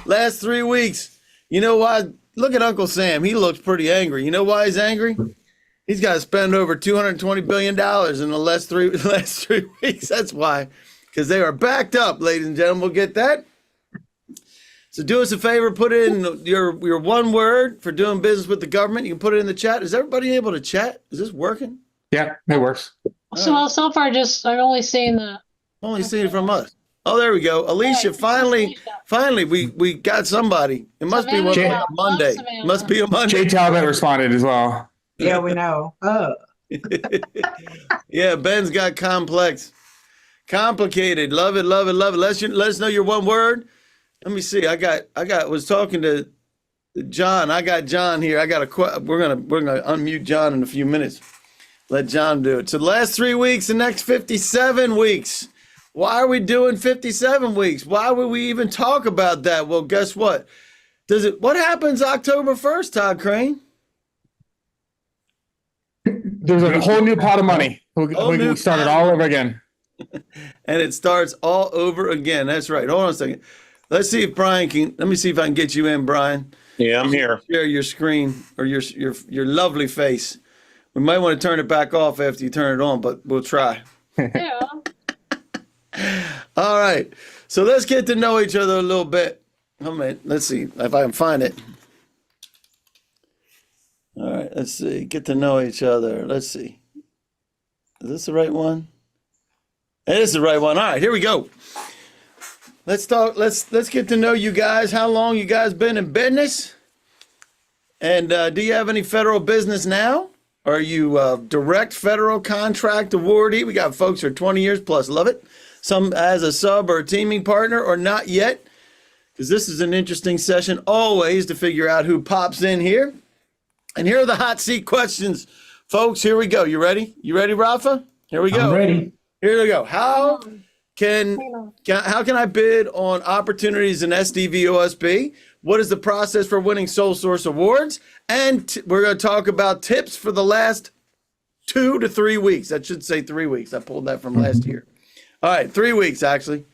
Last 3 weeks. You know why? Look at Uncle Sam. He looks pretty angry. You know why he's angry? He's got to spend over $220 billion in the last three weeks. That's why. Because they are backed up, ladies and gentlemen. We'll get that. So do us a favor, put in your one word for doing business with the government. You can put it in the chat. Is everybody able to chat? Is this working? Yeah, it works. So far, I'm only seeing the. Only seeing it from us. Oh, there we go. Alicia, finally, we got somebody. It must be Monday. It must be a Monday. Jay Talbot responded as well. Yeah, we know. Yeah, Ben's got complex. Complicated. Love it, love it, love it. Let us know your one word. Let me see. Was talking to John. I got John here. We're gonna unmute John in a few minutes. Let John do it. So the last 3 weeks, the next 57 weeks. Why are we doing 57 weeks? Why would we even talk about that? Well, guess what? What happens October 1st, Todd Crane? There's a whole new pot of money. We start it all over again. And it starts all over again. That's right. Hold on a second. Let's see if Brian let me see if I can get you in, Brian. Yeah, I'm here. Share your screen or your lovely face. We might want to turn it back off after you turn it on, but we'll try. Yeah. All right. So let's get to know each other a little bit. Let's see if I can find it. All right. Let's see. Get to know each other. Let's see. Is this the right one? It is the right one. All right. Here we go. Let's talk. Let's get to know you guys. How long you guys been in business? And do you have any federal business now? Are you a direct federal contract awardee? We got folks who are 20 years plus. Love it. Some as a sub or a teaming partner or not yet. Because this is an interesting session always to figure out who pops in here. And here are the hot seat questions. Folks, here we go. You ready? You ready, Rafa? Here we go. I'm ready. Here we go. How can I bid on opportunities in SDVOSB? What is the process for winning sole source awards? And we're going to talk about tips for the last 2 to 3 weeks. I should say 3 weeks. I pulled that from last year. All right, 3 weeks actually.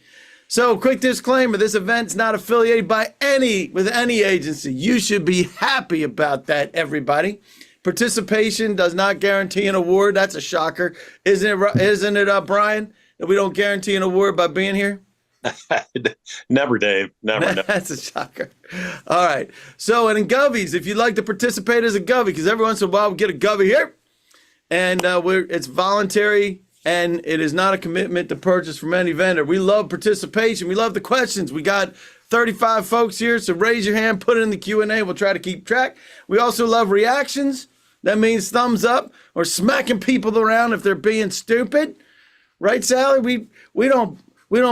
So quick disclaimer, this event's not affiliated with any agency. You should be happy about that, everybody. Participation does not guarantee an award. That's a shocker. Isn't it, Brian, that we don't guarantee an award by being here? Never, Dave. Never. That's a shocker. All right. So, and in Govies, if you'd like to participate as a Govie, because every once in a while we get a Govie here, and it's voluntary, and it is not a commitment to purchase from any vendor. We love participation. We love the questions. We got 35 folks here, so raise your hand, put it in the Q&A. We'll try to keep track. We also love reactions. That means thumbs up or smacking people around if they're being stupid. Right, Sally? We don't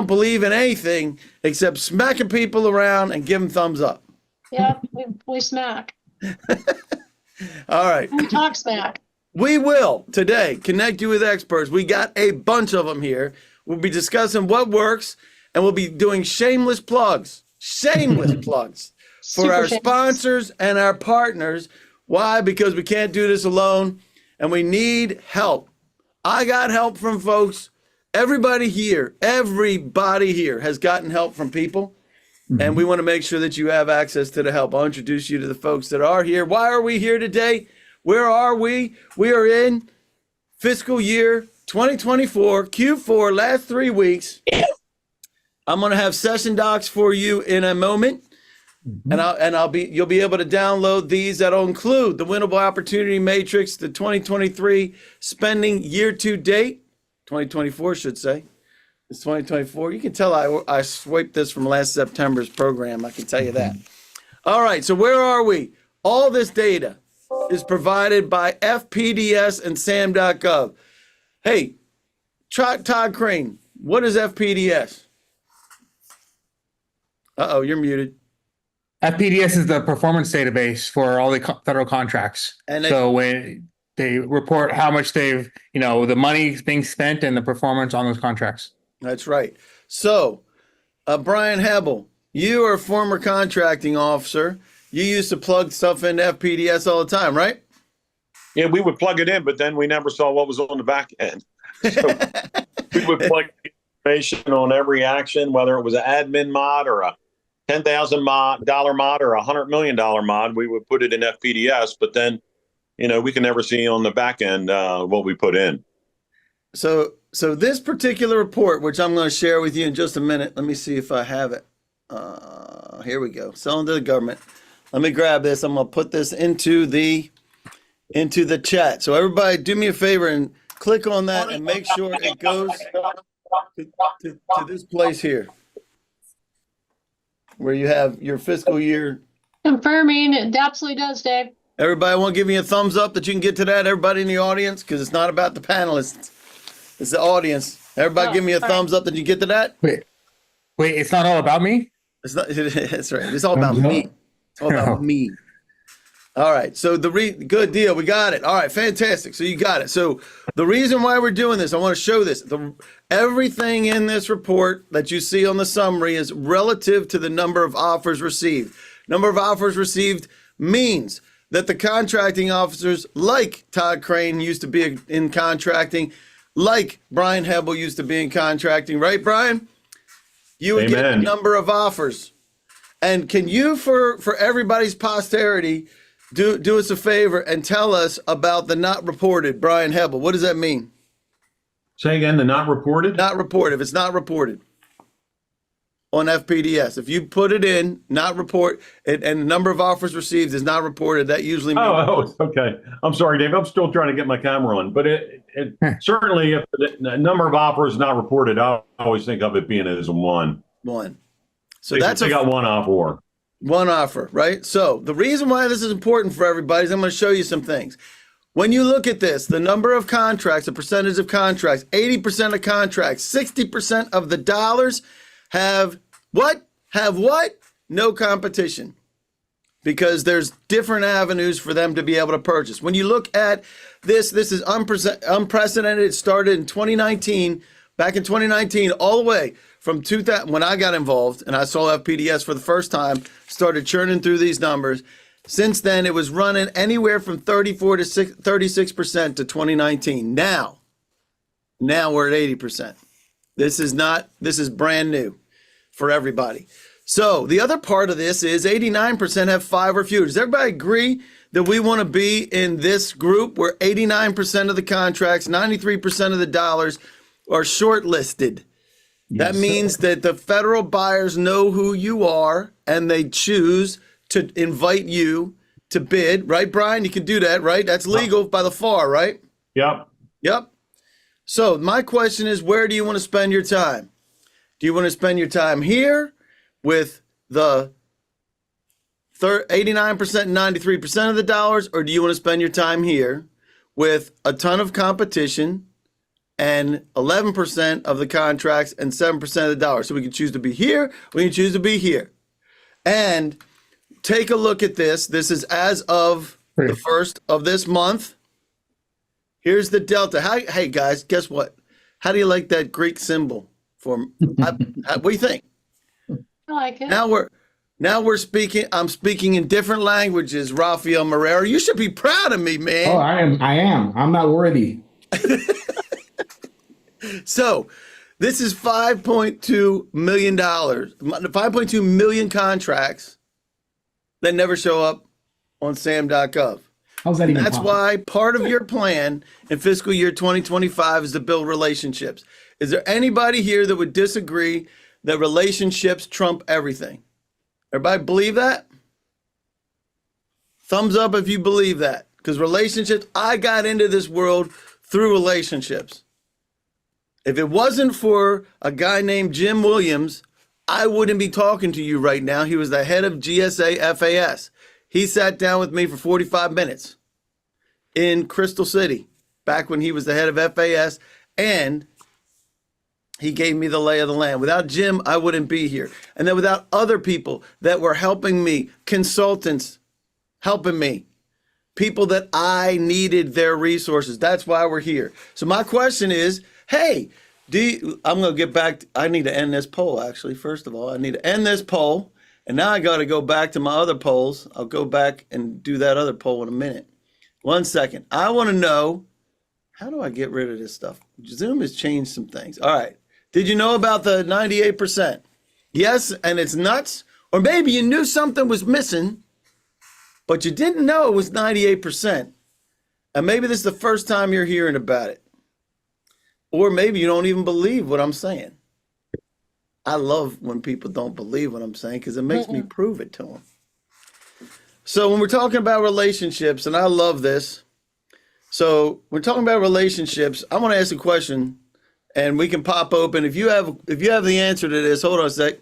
believe in anything except smacking people around and give them thumbs up. Yeah, we smack. All right. We talk smack. We will today connect you with experts. We got a bunch of them here. We'll be discussing what works, and we'll be doing shameless plugs for our sponsors and our partners. Why? Because we can't do this alone, and we need help. I got help from folks. Everybody here has gotten help from people, and we want to make sure that you have access to the help. I'll introduce you to the folks that are here. Why are we here today? Where are we? We are in fiscal year 2024, Q4, last 3 weeks. I'm going to have session docs for you in a moment. And you'll be able to download these. That'll include the winnable opportunity matrix, the 2023 spending year to date, 2024 should say. It's 2024. You can tell I swiped this from last September's program. I can tell you that. All right. So where are we? All this data is provided by FPDS and SAM.gov. Hey, Todd Crane, what is FPDS? Uh-oh, you're muted. FPDS is the performance database for all the federal contracts. And so when they report how much the money being spent and the performance on those contracts. That's right. So, Brian Hebel, you are a former contracting officer. You used to plug stuff into FPDS all the time, right? Yeah, we would plug it in, but then we never saw what was on the back end. So we would plug information on every action, whether it was an admin mod or a $10,000 mod or $100 million mod, we would put it in FPDS, but then, we can never see on the back end what we put in. So this particular report, which I'm going to share with you in just a minute, let me see if I have it. Here we go. Selling to the government. Let me grab this. I'm going to put this into the chat. So everybody, do me a favor and click on that and make sure it goes to this place here, where you have your fiscal year. Confirming, it absolutely does, Dave. Everybody want to give me a thumbs up that you can get to that, everybody in the audience, because it's not about the panelists. It's the audience. Everybody give me a thumbs up that you get to that. Wait, it's not all about me? It's not, that's right. It's all about me. It's all about me. All right. So good deal. We got it. All right. Fantastic. So you got it. So the reason why we're doing this, I want to show this. Everything in this report that you see on the summary is relative to the number of offers received. Number of offers received means that the contracting officers, like Todd Crane used to be in contracting, like Brian Hebel used to be in contracting, right, Brian? You would get the number of offers. And can you, for everybody's posterity, do us a favor and tell us about the not reported, Brian Hebel? What does that mean? Say again, the not reported? Not reported. If it's not reported on FPDS, if you put it in, not report, and the number of offers received is not reported, that usually means. Oh, okay. I'm sorry, Dave. I'm still trying to get my camera on. But it certainly, if the number of offers not reported, I always think of it being as one. One. So they got one offer. One offer, right? So the reason why this is important for everybody is I'm going to show you some things. When you look at this, the number of contracts, the percentage of contracts, 80% of contracts, 60% of the dollars have what? Have what? No competition. Because there's different avenues for them to be able to purchase. When you look at this is unprecedented. It started in 2019, back in 2019, all the way from 2000, when I got involved and I saw FPDS for the first time, started churning through these numbers. Since then, it was running anywhere from 34 to 36% to 2019. Now we're at 80%. This is brand new for everybody. So the other part of this is 89% have 5 or fewer. Does everybody agree that we want to be in this group where 89% of the contracts, 93% of the dollars are shortlisted? That means that the federal buyers know who you are and they choose to invite you to bid, right, Brian? You can do that, right? That's legal by the FAR, right? Yep. So my question is, where do you want to spend your time? Do you want to spend your time here with the 89% and 93% of the dollars, or do you want to spend your time here with a ton of competition and 11% of the contracts and 7% of the dollars? So we can choose to be here, we can choose to be here. And take a look at this. This is as of the 1st of this month. Here's the delta. Hey guys, guess what? How do you like that Greek symbol? What do you think? I like it. Now we're speaking. I'm speaking in different languages. Rafael Marrero, you should be proud of me, man. Oh, I am. I'm not worthy. So this is $5.2 million, 5.2 million contracts that never show up on SAM.gov. How's that even That's possible? why part of your plan in fiscal year 2025 is to build relationships. Is there anybody here that would disagree that relationships trump everything? Everybody believe that? Thumbs up if you believe that. Because relationships, I got into this world through relationships. If it wasn't for a guy named Jim Williams, I wouldn't be talking to you right now. He was the head of GSA FAS. He sat down with me for 45 minutes in Crystal City, back when he was the head of FAS, and he gave me the lay of the land. Without Jim, I wouldn't be here. And then without other people that were helping me, consultants helping me, people that I needed their resources. That's why we're here. So my question is, hey, I'm going to get back. I need to end this poll, actually. First of all, I need to end this poll. And now I got to go back to my other polls. I'll go back and do that other poll in a minute. 1 second. I want to know, how do I get rid of this stuff? Zoom has changed some things. All right. Did you know about the 98%? Yes, and it's nuts, Or maybe you knew something was missing, but you didn't know it was 98%. And maybe this is the first time you're hearing about it. Or maybe you don't even believe what I'm saying. I love when people don't believe what I'm saying because it makes me prove it to them. So when we're talking about relationships, and I love this. So we're talking about relationships. I want to ask a question, and we can pop open. If you have the answer to this, hold on a sec.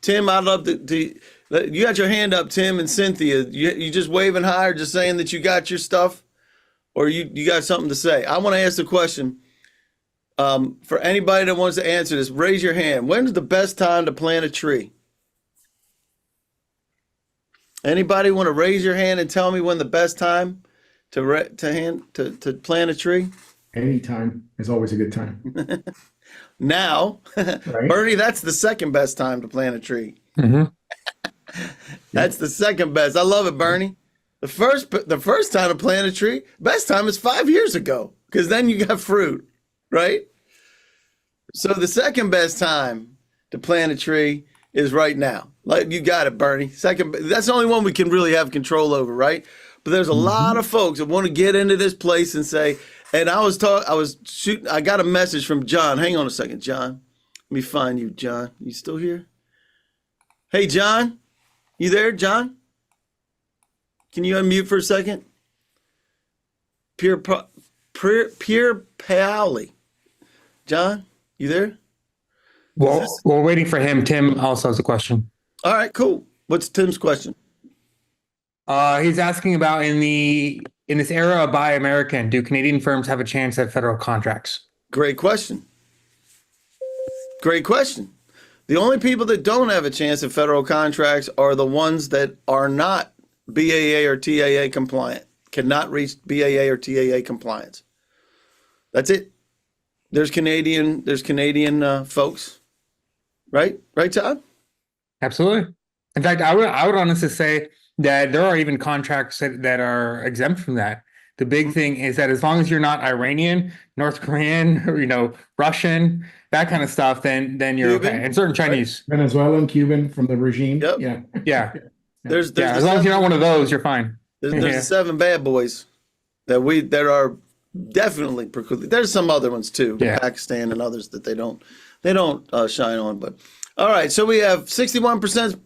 Tim, I'd love to you got your hand up, Tim and Cynthia. You just waving high or just saying that you got your stuff, or you got something to say? I want to ask the question. For anybody that wants to answer this, raise your hand. When's the best time to plant a tree? Anybody want to raise your hand and tell me when the best time to plant a tree? Anytime is always a good time. Now, Right? Bernie, that's the second best time to plant a tree. Mm-hmm. That's the second best. I love it, Bernie. The first time to plant a tree, best time is 5 years ago, because then you got fruit, right? So the second best time to plant a tree is right now. Like, you got it, Bernie. That's the only one we can really have control over, right? But there's a lot of folks that want to get into this place and say, and I got a message from John. Hang on a second, John. Let me find you, John. You still here? Hey, John. You there, John? Can you unmute for a second? Pierre Paoli. John, you there? Well, we're waiting for him. Tim also has a question. All right, cool. What's Tim's question? He's asking about in this era of Buy American, do Canadian firms have a chance at federal contracts? Great question. Great question. The only people that don't have a chance at federal contracts are the ones that are not BAA or TAA compliant, cannot reach BAA or TAA compliance. That's it. There's Canadian folks, right? Right, Todd? Absolutely. In fact, I would honestly say that there are even contracts that are exempt from that. The big thing is that as long as you're not Iranian, North Korean, or, Russian, that kind of stuff, then you're Cuban, okay. And certain Chinese. Venezuelan, Cuban from the regime. Yep. Yeah. Yeah. There's As long as you're not one of those, you're fine. There's the 7 bad boys that are definitely precluded. There's some other ones too, Pakistan and others that they don't shine on. But all right, so we have 61%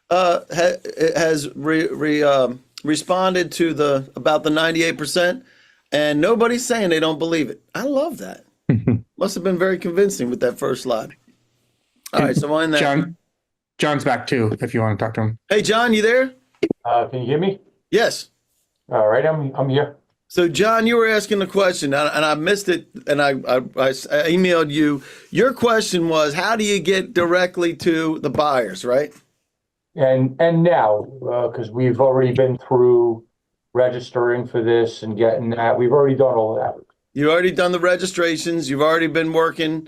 has responded to about the 98%, and nobody's saying they don't believe it. I love that. Must have been very convincing with that first slide. All right, so on that. John's back too, if you want to talk to him. Hey, John, you there? Can you hear me? Yes. All right, I'm here. So, John, you were asking the question, and I missed it, and I emailed you. Your question was, how do you get directly to the buyers, right? And now, because we've already been through registering for this and getting that, we've already done all of that. You've already done the registrations. You've already been working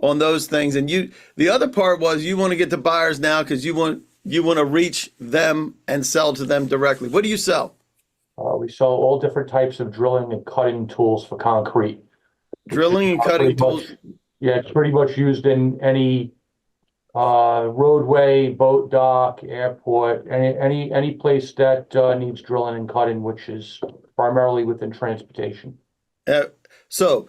on those things, and the other part was you want to get the buyers now because you want to reach them and sell to them directly. What do you sell? We sell all different types of drilling and cutting tools for concrete. Drilling and cutting tools? Yeah, it's pretty much used in any roadway, boat dock, airport, any place that needs drilling and cutting, which is primarily within transportation. So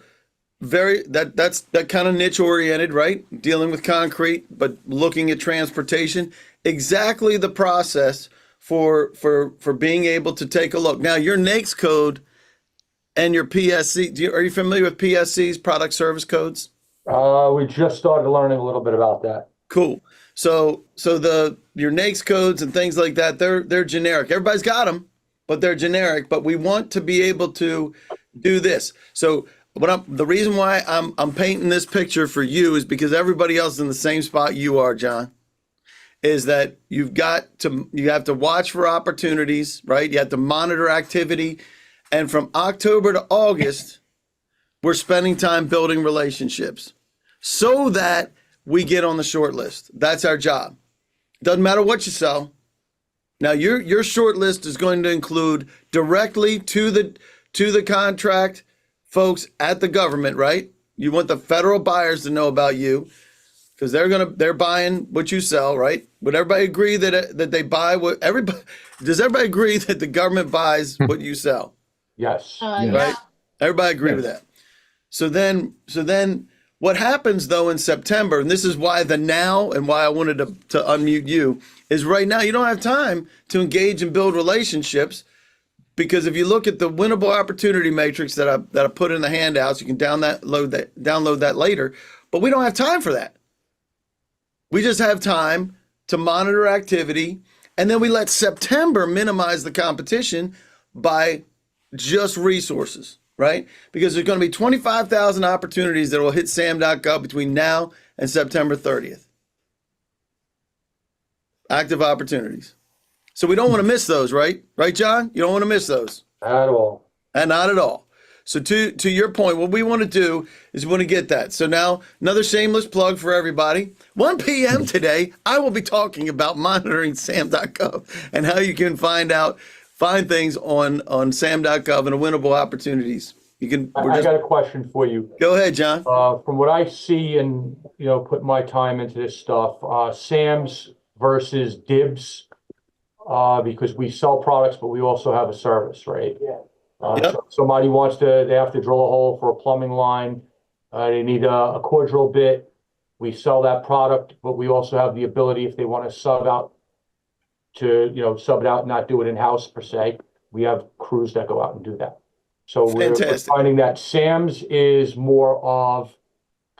that's kind of niche oriented, right? Dealing with concrete, but looking at transportation. Exactly the process for being able to take a look. Now, your NAICS code and your PSC, are you familiar with PSC's product service codes? We just started learning a little bit about that. Cool. So your NAICS codes and things like that, they're generic. Everybody's got them, but they're generic. But we want to be able to do this. So the reason why I'm painting this picture for you is because everybody else is in the same spot you are, John. Is that you have to watch for opportunities, right? You have to monitor activity. And from October to August, we're spending time building relationships so that we get on the short list. That's our job. Doesn't matter what you sell. Now your short list is going to include directly to the contract folks at the government, right? You want the federal buyers to know about you. because they're buying what you sell, right? Would everybody agree that they buy what everybody? Does everybody agree that the government buys what you sell? Yes. Yes. Right? Everybody agree with Yes. that. So then what happens though in September, and this is why the now and why I wanted to unmute you, is right now you don't have time to engage and build relationships, because if you look at the winnable opportunity matrix that I put in the handouts, you can download that later, but we don't have time for that. We just have time to monitor activity, and then we let September minimize the competition by just resources, right? Because there's going to be 25,000 opportunities that will hit sam.gov between now and September 30th. Active opportunities. So we don't want to miss those, right? Right, John? You don't want to miss those. At all. And not at all. So to your point, what we want to do is we want to get that. So now another shameless plug for everybody. 1 p.m. today, I will be talking about monitoring sam.gov and how you can find things on sam.gov and winnable opportunities. You can. I got a question for you. Go ahead, John. From what I see and, put my time into this stuff, Sam's versus Dibs, because we sell products, but we also have a service, right? Yeah. Yep. So if somebody they have to drill a hole for a plumbing line, they need a core drill bit. We sell that product, but we also have the ability, if they want to sub it out and not do it in-house per se, we have crews that go out and do that. So we're finding that Sam's is more of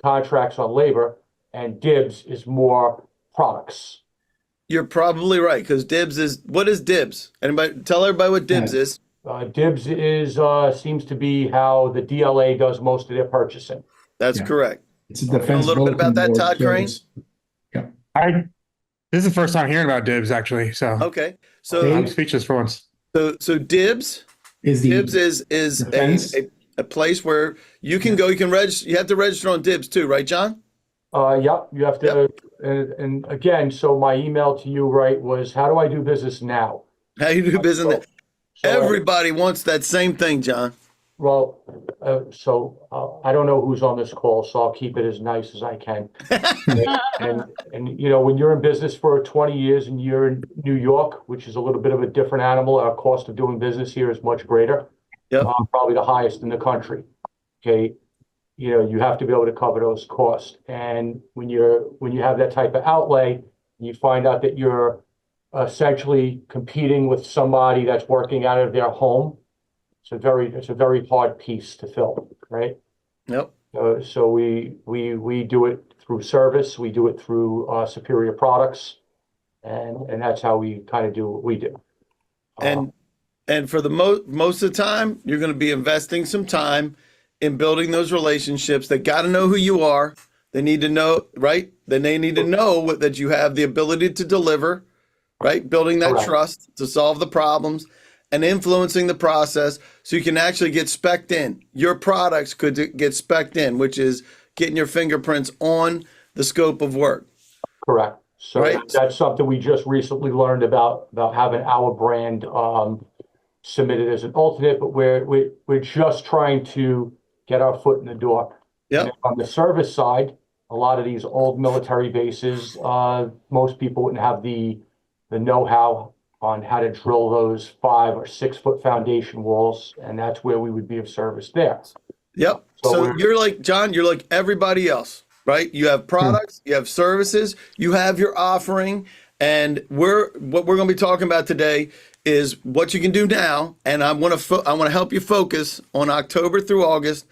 contracts on labor and Dibs is more products. You're probably right, because what is Dibs? Anybody tell everybody what Dibs is? Dibs seems to be how the DLA does most of their purchasing. That's Yeah. correct. It's a You know defense. a little bit about that, bulletin Todd board Crane? service. This is the first time hearing about Dibs, actually. So Okay. I'm So speechless for once. Dibs Is Dibs the is defense? a place where you can go. You can register. You have to register on Dibs too, right, John? Yep, you have to, and again, so my email to you, right, was how do I do business now? How you do business? So, Everybody wants that same thing, John. well, I don't know who's on this call, so I'll keep it as nice as I can. And when you're in business for 20 years and you're in New York, which is a little bit of a different animal, our cost of doing business here is much greater. Yep. Probably the highest in the country. Okay. You have to be able to cover those costs. And when you have that type of outlay, you find out that you're essentially competing with somebody that's working out of their home. It's a very hard piece to fill, right? Yep. So we do it through service, we do it through superior products, and that's how we kind of do what we do. And for the most of the time, you're going to be investing some time in building those relationships. They got to know who you are. They need to know, right? Then they need to know that you have the ability to deliver, right? Building that Correct. trust to solve the problems and influencing the process so you can actually get spec'd in. Your products could get spec'd in, which is getting your fingerprints on the scope of work. Correct. So Right. that's something we just recently learned about having our brand submitted as an alternate, but we're just trying to get our foot in the door. Yep. And on the service side, a lot of these old military bases, most people wouldn't have the know-how on how to drill those 5 or 6 foot foundation walls, and that's where we would be of service there. Yep. So So we're- you're like, John, you're like everybody else, right? You have products, you have services, you have your offering, and what we're going to be talking about today is what you can do now. And I want to help you focus on October through August,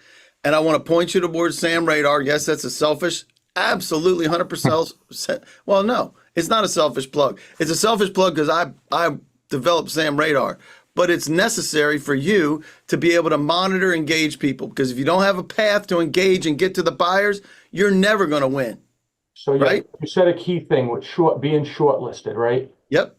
and I want to point you towards Sam Radar. Yes, that's a selfish, absolutely 100%. Well, no, it's not a selfish plug. It's a selfish plug because I developed Sam Radar. But it's necessary for you to be able to monitor, engage people, because if you don't have a path to engage and get to the buyers, you're never going to win. So yeah, Right. you said a key thing with being shortlisted, right? Yep.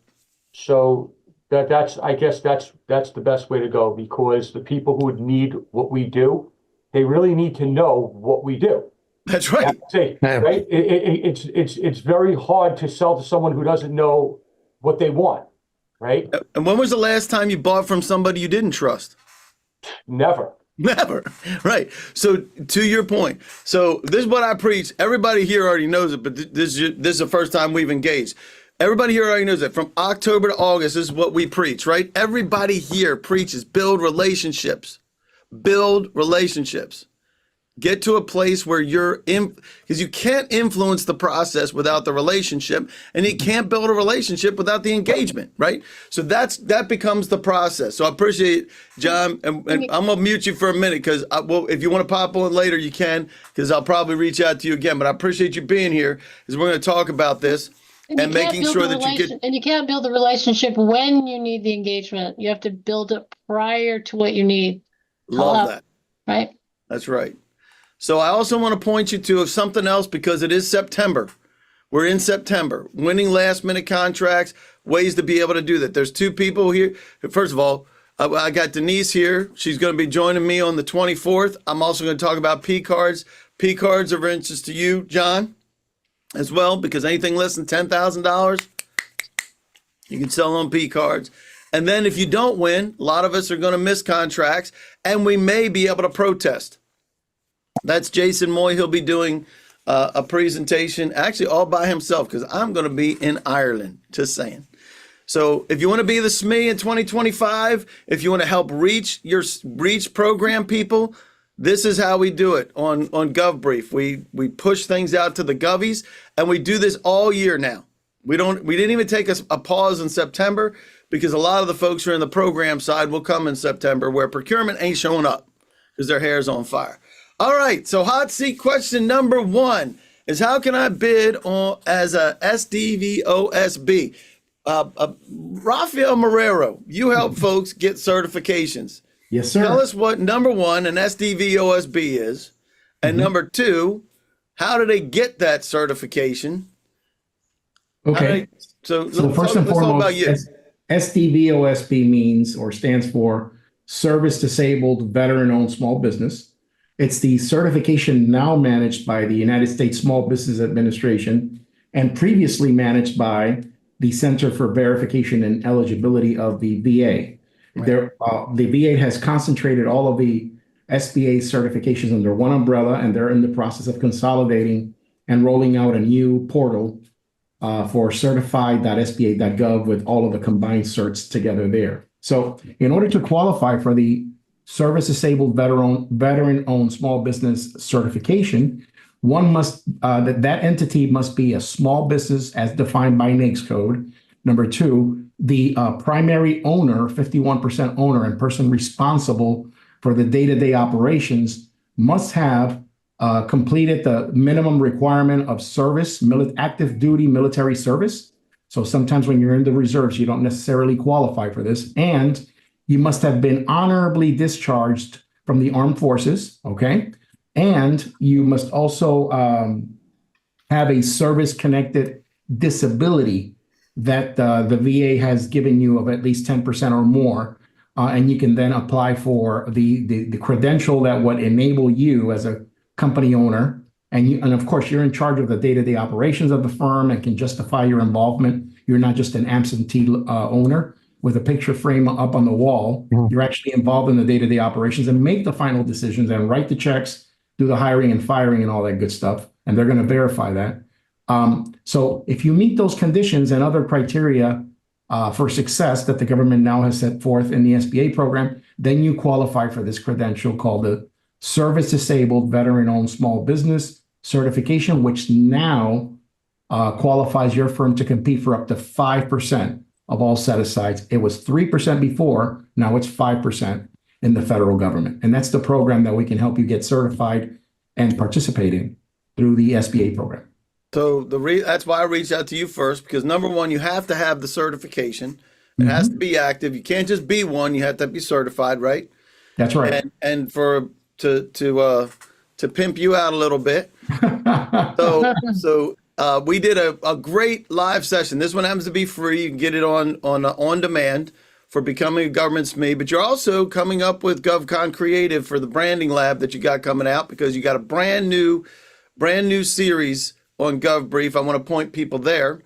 So that's I guess that's the best way to go, because the people who would need what we do, they really need to know what we do. That's right. See, Yeah. right? It's very hard to sell to someone who doesn't know what they want, right? And when was the last time you bought from somebody you didn't trust? Never. Never. Right. So to your point, so this is what I preach. Everybody here already knows it, but this is the first time we've engaged. Everybody here already knows it. From October to August, this is what we preach, right? Everybody here preaches build relationships. Build relationships. Get to a place where you're in, because you can't influence the process without the relationship, and you can't build a relationship without the engagement, right? So that becomes the process. So I appreciate John, and I'm gonna mute you for a minute because if you want to pop on later, you can, because I'll probably reach out to you again. But I appreciate you being here, because we're going to talk about this and making sure that you get. And you can't build the relationship when you need the engagement. You have to build it prior to what you need. Love that. Right. That's right. So I also want to point you to something else, because it is September. We're in September. Winning last minute contracts, ways to be able to do that. There's two people here. First of all, I got Denise here. She's going to be joining me on the 24th. I'm also going to talk about P cards. P cards are of interest to you, John, as well, because anything less than $10,000, you can sell on P cards. And then if you don't win, a lot of us are going to miss contracts, and we may be able to protest. That's Jason Moy. He'll be doing a presentation, actually all by himself, because I'm going to be in Ireland, just saying. So if you want to be the SME in 2025, if you want to help reach program people, this is how we do it on GovBrief. We push things out to the govies, and we do this all year now. We didn't even take a pause in September, because a lot of the folks who are in the program side will come in September, where procurement ain't showing up because their hair's on fire. All right, so hot seat question number 1 is, how can I bid on as a SDVOSB? Rafael Marrero, you help folks get certifications. Yes, sir. Tell us what, number 1, an SDVOSB is, and number 2, how do they get that certification? Okay. So first and foremost, SDVOSB means, or stands for Service Disabled Veteran-Owned Small Business. It's the certification now managed by the United States Small Business Administration and previously managed by the Center for Verification and Eligibility of the VA. Right. The VA has concentrated all of the SBA certifications under one umbrella, and they're in the process of consolidating and rolling out a new portal for certified.sba.gov with all of the combined certs together there. So in order to qualify for the Service Disabled Veteran-Owned Small Business certification, one must that entity must be a small business as defined by NAICS code. Number 2, the primary owner, 51% owner, and person responsible for the day-to-day operations must have completed the minimum requirement of service, active duty military service. So sometimes when you're in the reserves, you don't necessarily qualify for this. And you must have been honorably discharged from the armed forces, okay? And you must also have a service-connected disability that the VA has given you of at least 10% or more. And you can then apply for the credential that would enable you as a company owner. And of course, you're in charge of the day-to-day operations of the firm and can justify your involvement. You're not just an absentee owner with a picture frame up on the wall. You're actually involved in the day-to-day operations and make the final decisions and write the checks, do the hiring and firing and all that good stuff. And they're going to verify that. So if you meet those conditions and other criteria for success that the government now has set forth in the SBA program, then you qualify for this credential called the Service Disabled Veteran-Owned Small Business Certification, which now qualifies your firm to compete for up to 5% of all set-asides. It was 3% before, now it's 5% in the federal government. And that's the program that we can help you get certified and participate in through the SBA program. So that's why I reached out to you first, because number 1, you have to have the certification. It has to be active. You can't just be one. You have to be certified, right? That's right. And to pimp you out a little bit. So we did a great live session. This one happens to be free. You can get it on demand for becoming a government SME. But you're also coming up with GovCon Creative for the branding lab that you got coming out, because you got a brand new series on GovBrief. I want to point people there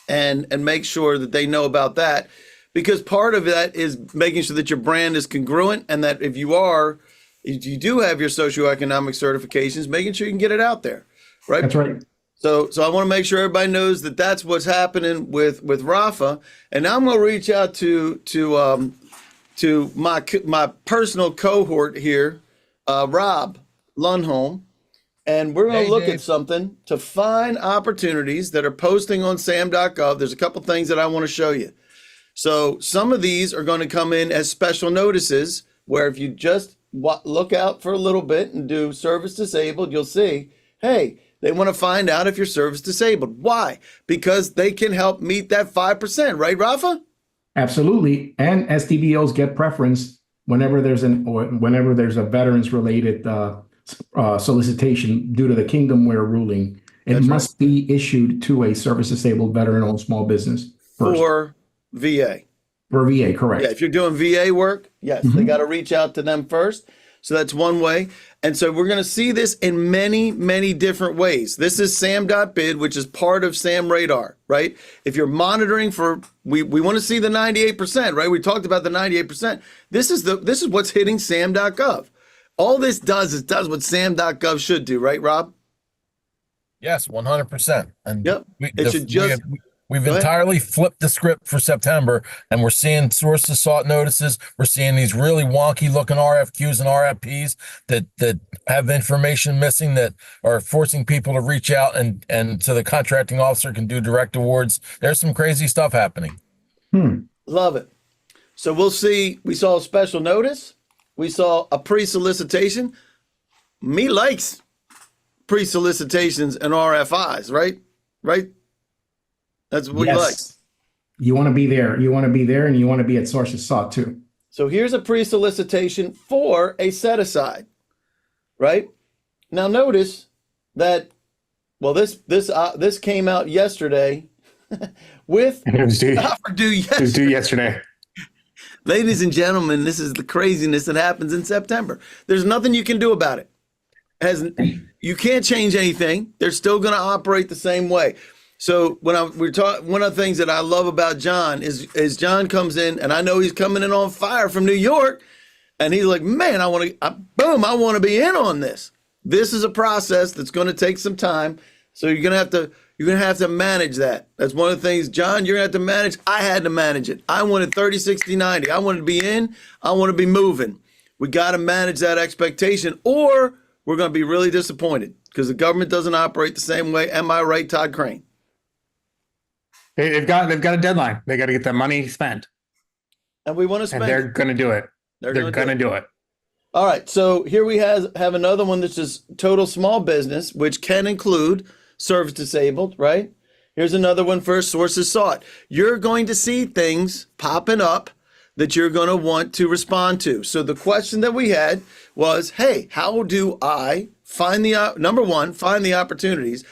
and make sure that they know about that, because part of that is making sure that your brand is congruent, and that if you are you do have your socioeconomic certifications, making sure you can get it out there, right? That's right. So I want to make sure everybody knows that that's what's happening with Rafa. And now I'm going to reach out to my personal cohort here, Rob Lundholm, and we're going to look at something to find opportunities that are posting on sam.gov. There's a couple things that I want to show you. So some of these are going to come in as special notices, where if you just look out for a little bit and do service disabled, you'll see, hey, they want to find out if you're service disabled. Why? Because they can help meet that 5%, right, Rafa? Absolutely. And SDVOs get preference whenever there's a veterans related solicitation due to the Kingdomware ruling. It must be issued to a service disabled veteran owned small business first. For VA. For VA, correct. Yeah, if you're doing VA work, yes, they got to reach out to them first. So that's one way. And so we're going to see this in many, many different ways. This is sam.bid, which is part of SAM Radar, right? If you're monitoring for, we want to see the 98%, right? We talked about the 98%. This is what's hitting sam.gov. All this does is does what sam.gov should do, right, Rob? Yes, 100%. And yep. We've entirely flipped the script for September, and we're seeing sources sought notices. We're seeing these really wonky looking RFQs and RFPs that have information missing, that are forcing people to reach out and so the contracting officer can do direct awards. There's some crazy stuff happening. Love it. So we'll see. We saw a special notice. We saw a pre-solicitation. Me likes pre-solicitations and RFIs, right? Right? That's what we like. You want to be there. You want to be there, and you want to be at sources sought too. So here's a pre-solicitation for a set-aside, right? Now notice that, well, this came out yesterday with it was due yesterday. It was due yesterday. Ladies and gentlemen, this is the craziness that happens in September. There's nothing you can do about it. You can't change anything. They're still going to operate the same way. So one of the things that I love about John is John comes in, and I know he's coming in on fire from New York, and he's like, man, I want to be in on this. This is a process that's going to take some time. So you're going to have to manage that. That's one of the things, John, you're going to have to manage. I had to manage it. I wanted 30, 60, 90. I wanted to be in. I want to be moving. We got to manage that expectation, or we're going to be really disappointed because the government doesn't operate the same way. Am I right, Todd Crane? They've got a deadline. They got to get that money spent. And we want to spend it. And they're going to do it. They're going to do it. All right. So here we have another one that's just total small business, which can include service disabled, right? Here's another one for sources sought. You're going to see things popping up that you're going to want to respond to. So the question that we had was, hey, how do I find number one, find the opportunities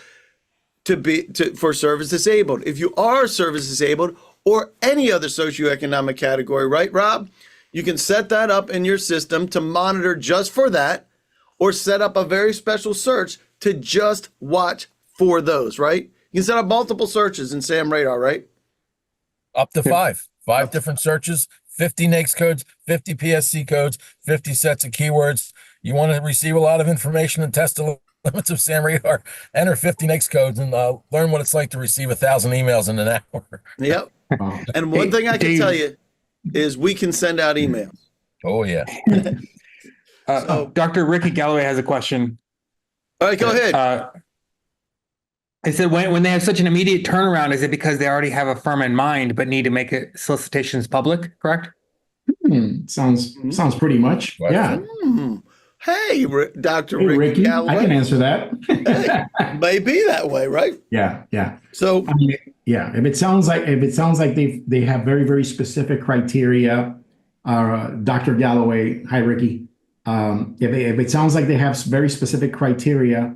for service disabled? If you are service disabled or any other socioeconomic category, right, Rob? You can set that up in your system to monitor just for that, or set up a very special search to just watch for those, right? You can set up multiple searches in SAM Radar, right? Up to five different searches, 50 NAICS codes, 50 PSC codes, 50 sets of keywords. You want to receive a lot of information and test the limits of SAM Radar, enter 50 NAICS codes, and learn what it's like to receive 1,000 emails in an hour. Yep. And one thing I can tell you is we can send out emails. Oh, yeah. Dr. Ricky Galloway has a question. All right, go ahead. I said, when they have such an immediate turnaround, is it because they already have a firm in mind but need to make it solicitations public, correct? Sounds pretty much. Right. Yeah. Hey, Dr. Hey, Ricky Galloway. I can answer that. Hey, may be that way, right? Yeah. So, I mean, yeah, if it sounds like they have very, very specific criteria, Dr. Galloway, hi Ricky. If it sounds like they have very specific criteria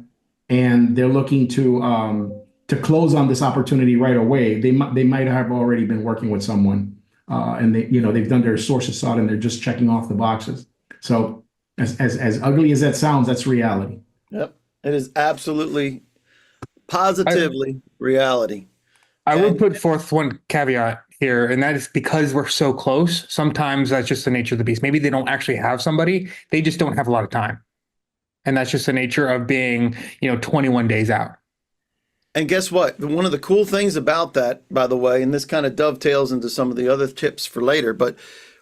and they're looking to close on this opportunity right away, they might have already been working with someone, and they've done their sources sought and they're just checking off the boxes. So as ugly as that sounds, that's reality. Yep, it is absolutely, positively reality. I would put forth one caveat here, and that is because we're so close. Sometimes that's just the nature of the beast. Maybe they don't actually have somebody; they just don't have a lot of time, and that's just the nature of being, 21 days out. And guess what? One of the cool things about that, by the way, and this kind of dovetails into some of the other tips for later, but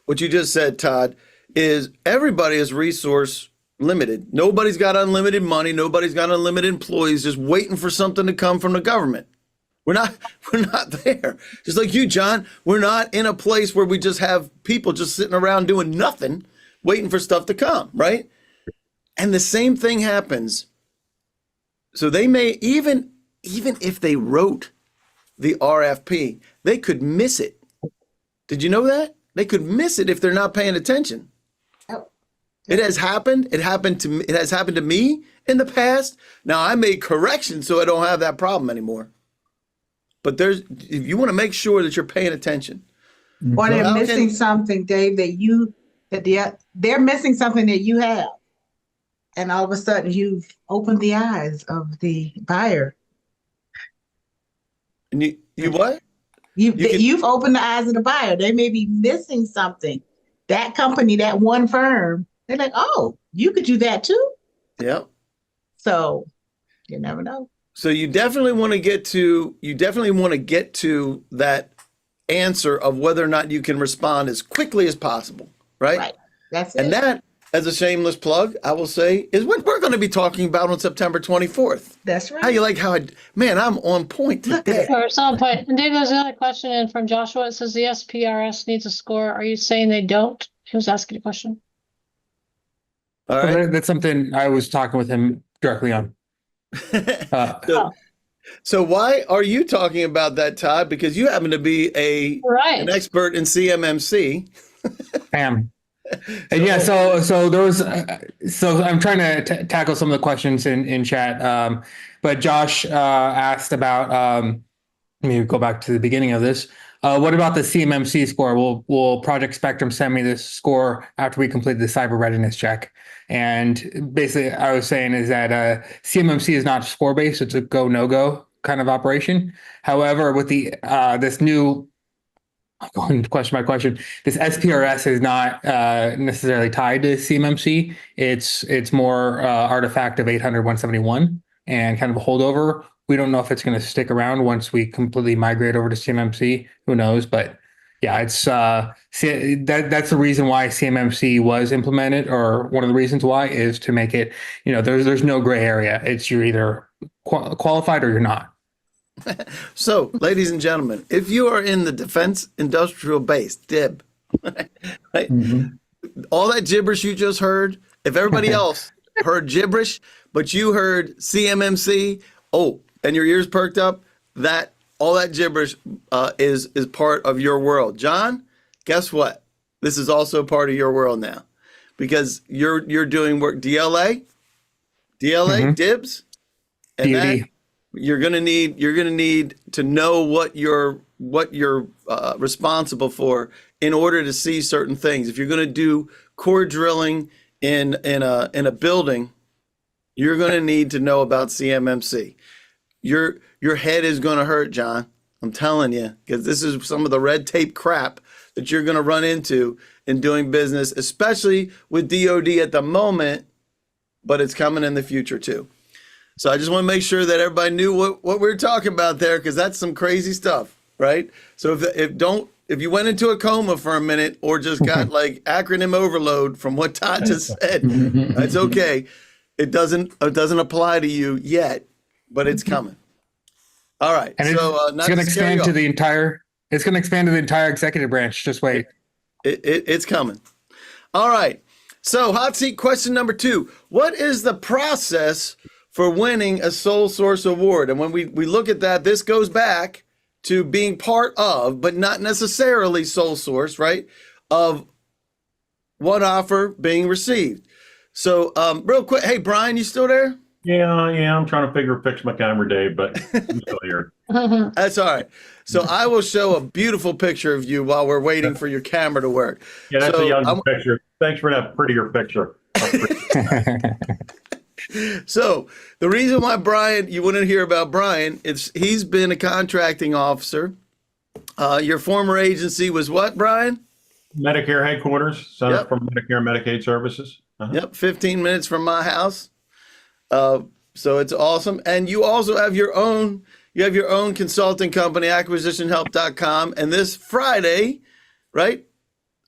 what you just said, Todd, is everybody is resource limited. Nobody's got unlimited money. Nobody's got unlimited employees just waiting for something to come from the government. We're not there. Just like you, John, we're not in a place where we just have people just sitting around doing nothing, waiting for stuff to come, right? And the same thing happens. So they may, even if they wrote the RFP, they could miss it. Did you know that? They could miss it if they're not paying attention. It has happened. It has happened to me in the past. Now I made corrections so I don't have that problem anymore. But if you want to make sure that you're paying attention. Or they're missing something, Dave, they're missing something that you have. And all of a sudden you've opened the eyes of the buyer. And you what? You've opened the eyes of the buyer. They may be missing something. That company, that one firm, they're like, oh, you could do that too? Yeah. So you never know. So you definitely want to get to that answer of whether or not you can respond as quickly as possible, right? Right. That's it. And that, as a shameless plug, I will say, is what we're going to be talking about on September 24th. That's right. How you like man, I'm on point today. Or some point. And Dave, there's another question in from Joshua. It says the SPRS needs a score. Are you saying they don't? He was asking a question. All right. That's something I was talking with him directly on. So why are you talking about that, Todd? Because you happen to be an expert in CMMC. I am. And yeah, so there was, so I'm trying to tackle some of the questions in chat. But Josh asked about, let me go back to the beginning of this. What about the CMMC score? Will Project Spectrum send me this score after we complete the cyber readiness check? And basically, I was saying is that CMMC is not score based; it's a go no go kind of operation. However, with the this new, I'm going to question my question. This SPRS is not necessarily tied to CMMC. It's more artifact of 800-171 and kind of a holdover. We don't know if it's going to stick around once we completely migrate over to CMMC. Who knows? But yeah, it's that's the reason why CMMC was implemented, or one of the reasons why is to make it, there's no gray area. It's you're either qualified or you're not. So, ladies and gentlemen, if you are in the defense industrial base, DIB, right? All that gibberish you just heard, if everybody else heard gibberish, but you heard CMMC, and your ears perked up, all that gibberish is part of your world. John, guess what? This is also part of your world now, because you're doing work DLA, DIBS, and that you're gonna need to know what you're responsible for in order to see certain things. If you're gonna do core drilling in a building, you're gonna need to know about CMMC. Your head is going to hurt, John. I'm telling you, because this is some of the red tape crap that you're going to run into in doing business, especially with DoD at the moment, but it's coming in the future too. So I just want to make sure that everybody knew what we're talking about there, because that's some crazy stuff, right? So if you went into a coma for a minute or just got like acronym overload from what Todd just said, that's okay. It doesn't apply to you yet, but it's coming. All right. And so it's going to expand to the entire. It's going to expand to the entire executive branch. Just wait. It's coming. All right. So hot seat question number 2. What is the process for winning a sole source award? And when we look at that, this goes back to being part of, but not necessarily sole source, right? Of one offer being received. So real quick, hey, Brian, you still there? Yeah, I'm trying to fix my camera, Dave, but I'm still here. That's all right. So I will show a beautiful picture of you while we're waiting for your camera to work. Yeah, that's a younger picture. Thanks for that prettier picture. So the reason why Brian, you wouldn't hear about Brian, he's been a contracting officer. Your former agency was what, Brian? Medicare headquarters, Center Yep. for Medicare and Medicaid Services. Uh-huh. Yep, 15 minutes from my house. So it's awesome. And you also have your own consulting company, acquisitionhelp.com. And this Friday, right?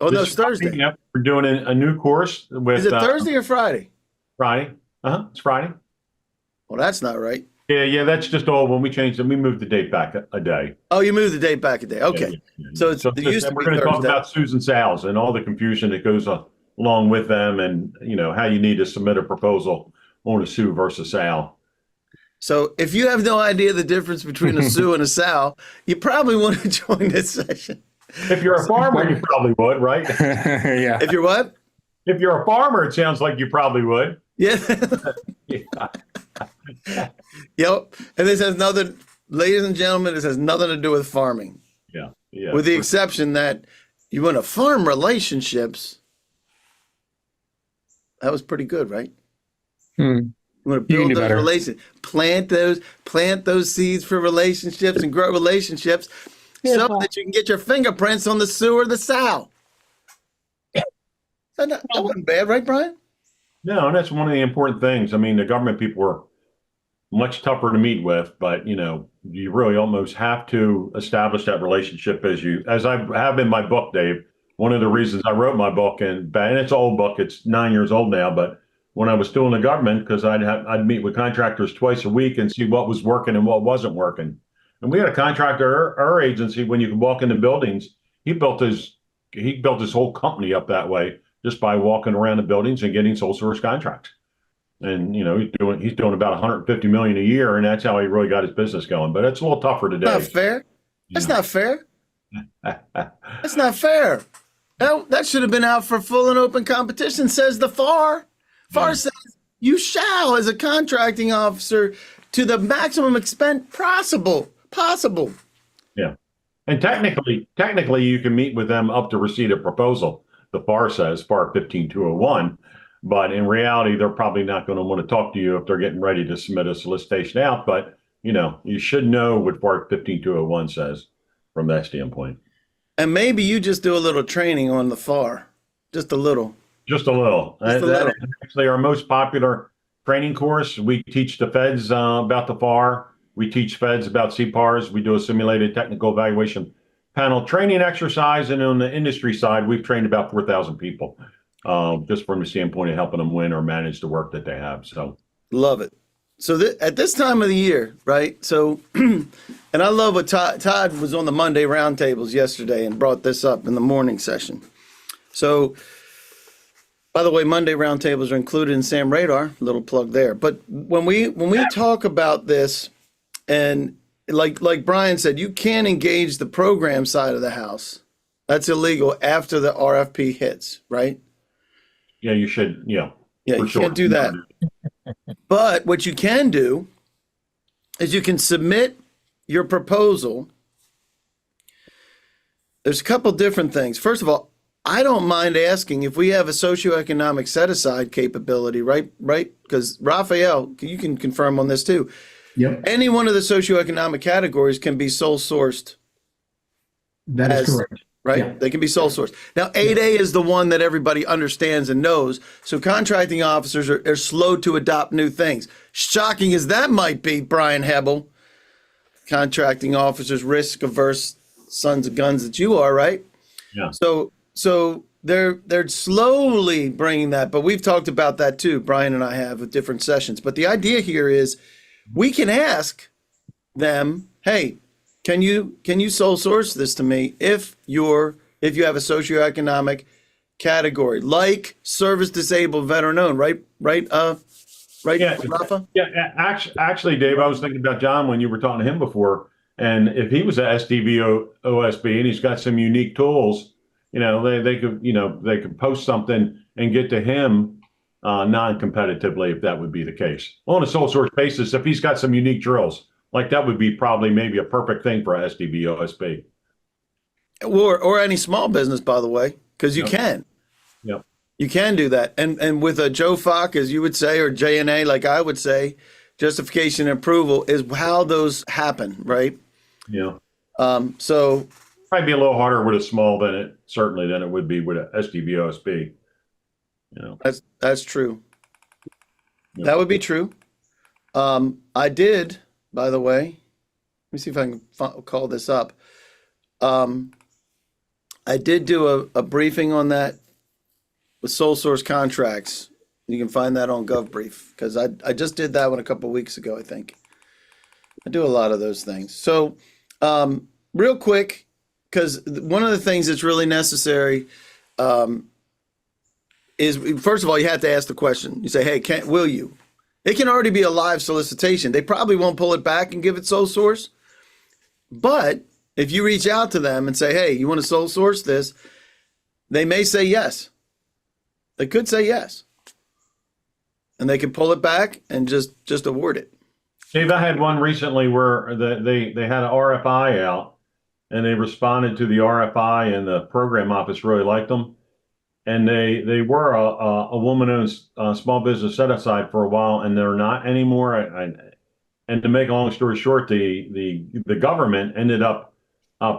Oh, no, it's Thursday. Yep, we're doing a new course with. Is it Thursday or Friday? Friday. It's Friday. Well, that's not right. Yeah, that's just all. When we changed it, we moved the date back a day. Oh, you moved the date back a day. Okay. Yeah. So it used to we're be going to talk Thursday. about Susan Sales and all the confusion that goes along with them, and how you need to submit a proposal on a Sue versus Sal. So if you have no idea the difference between a Sue and a Sal, you probably want to join this session. If you're a farmer, you probably would, right? Yeah. If you're what? If you're a farmer, it sounds like you probably would. Yeah. Yeah. Yep. And this has nothing, ladies and gentlemen, this has nothing to do with farming. Yeah. With the exception that you want to farm relationships. That was pretty good, right? Hmm. You want to You can build do those better. relationships, plant those seeds for relationships and grow relationships so Beautiful. that you can get your fingerprints on the Sue or the Sal. That wasn't bad, right, Brian? No, and that's one of the important things. I mean, the government people are much tougher to meet with, but you really almost have to establish that relationship as I have in my book, Dave. One of the reasons I wrote my book, and it's an old book, it's 9 years old now, but when I was still in the government, because I'd meet with contractors twice a week and see what was working and what wasn't working. And we had a contractor, our agency, when you could walk into buildings, he built his whole company up that way just by walking around the buildings and getting sole source contracts. And he's doing about 150 million a year, and that's how he really got his business going. But it's a little tougher today. Not fair. That's not fair. That's not fair. That should have been out for full and open competition, says the FAR. FAR says you shall, as a contracting officer, to the maximum extent possible. Yeah. And technically, you can meet with them up to receipt of proposal. The FAR says, FAR 15201. But in reality, they're probably not going to want to talk to you if they're getting ready to submit a solicitation out. But, you should know what FAR 15201 says from that standpoint. And maybe you just do a little training on the FAR. Just a little. Just a little. Just a little. That's actually our most popular training course. We teach the feds about the FAR. We teach feds about CPARs. We do a simulated technical evaluation panel training exercise. And on the industry side, we've trained about 4,000 people, just from the standpoint of helping them win or manage the work that they have. So Love it. So at this time of the year, right? So, and I love what Todd was on the Monday roundtables yesterday and brought this up in the morning session. So, by the way, Monday roundtables are included in Sam Radar. Little plug there. But when we talk about this, and like Brian said, you can't engage the program side of the house. That's illegal after the RFP hits, right? yeah, you should. Yeah, you can't do that. But what you can do is you can submit your proposal. There's a couple different things. First of all, I don't mind asking if we have a socioeconomic set-aside capability, right? Because Raphael, you can confirm on this too. Yep, Any one of the socioeconomic categories can be sole sourced, that is correct. right? Yeah. They can be sole sourced. Now, 8A is the one that everybody understands and knows. So contracting officers are slow to adopt new things. Shocking as that might be, Brian Hebel, contracting officers, risk-averse sons of guns that you are, right? Yeah. So they're slowly bringing that, but we've talked about that too. Brian and I have with different sessions. But the idea here is we can ask them, hey, can you sole source this to me if you have a socioeconomic category like service disabled veteran owned, right, Yeah. Rafa? Yeah, actually, Dave, I was thinking about John when you were talking to him before, and if he was a SDV OSB and he's got some unique tools, they could post something and get to him non-competitively if that would be the case. On a sole source basis, if he's got some unique drills, like that would be probably maybe a perfect thing for a SDV OSB. Or any small business, by the way, because you can. Yep. You can do that. And with a Joe Fock, as you would say, or JNA, like I would say, justification and approval is how those happen, right? Yeah. So Probably be a little harder with a small than it would be with a SDVOSB. You know. that's true. Yeah. That would be true. I did, by the way, let me see if I can call this up. I did do a briefing on that with sole source contracts. You can find that on GovBrief because I just did that one a couple of weeks ago, I think. I do a lot of those things. So real quick, because one of the things that's really necessary is, first of all, you have to ask the question. You say, hey, will you? It can already be a live solicitation. They probably won't pull it back and give it sole source. But if you reach out to them and say, hey, you want to sole source this? They may say yes. They could say yes. And they can pull it back and just award it. Dave, I had one recently where they had an RFI out and they responded to the RFI and the program office really liked them. And they were a woman-owned small business set-aside for a while, and they're not anymore. And to make a long story short, the government ended up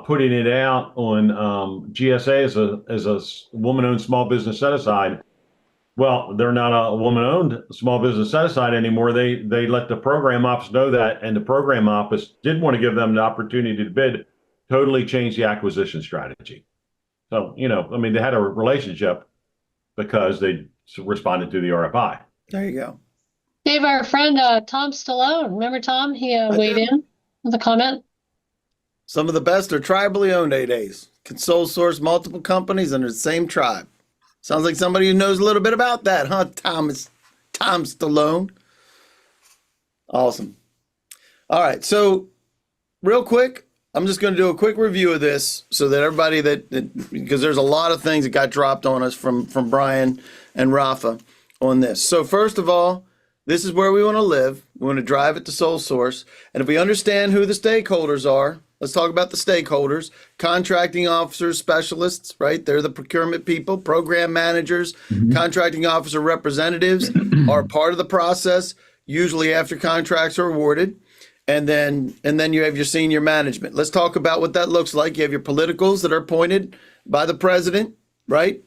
putting it out on GSA as a woman-owned small business set-aside. Well, they're not a woman-owned small business set-aside anymore. They let the program office know that, and the program office did want to give them the opportunity to bid, totally change the acquisition strategy. So, I mean, they had a relationship because they responded to the RFI. There you go. Dave, our friend Tom Stallone, remember Tom? He weighed in with a comment. Some of the best are tribally owned 8As. Can sole source multiple companies under the same tribe. Sounds like somebody who knows a little bit about that, huh, Tom Stallone? Awesome. All right, so real quick, I'm just going to do a quick review of this so that everybody because there's a lot of things that got dropped on us from Brian and Rafa on this. So first of all, this is where we want to live. We want to drive it to sole source. And if we understand who the stakeholders are, let's talk about the stakeholders, contracting officers, specialists, right? They're the procurement people, program managers, contracting officer representatives are part of the process, usually after contracts are awarded. And then you have your senior management. Let's talk about what that looks like. You have your politicals that are appointed by the president, right?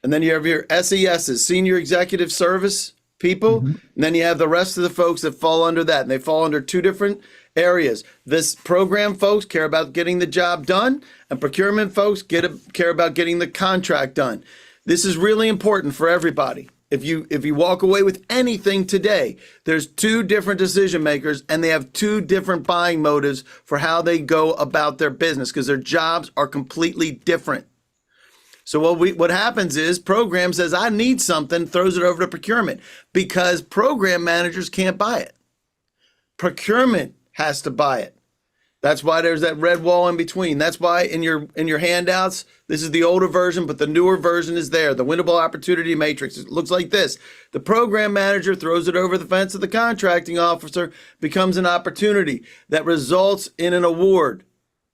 And then you have your SESs, senior executive service people. And then you have the rest of the folks that fall under that. And they fall under two different areas. This program folks care about getting the job done, and procurement folks care about getting the contract done. This is really important for everybody. If you walk away with anything today, there's two different decision makers and they have two different buying motives for how they go about their business because their jobs are completely different. So what happens is program says, I need something, throws it over to procurement because program managers can't buy it. Procurement has to buy it. That's why there's that red wall in between. That's why in your handouts, this is the older version, but the newer version is there. The winnable opportunity matrix. It looks like this. The program manager throws it over the fence of the contracting officer, becomes an opportunity that results in an award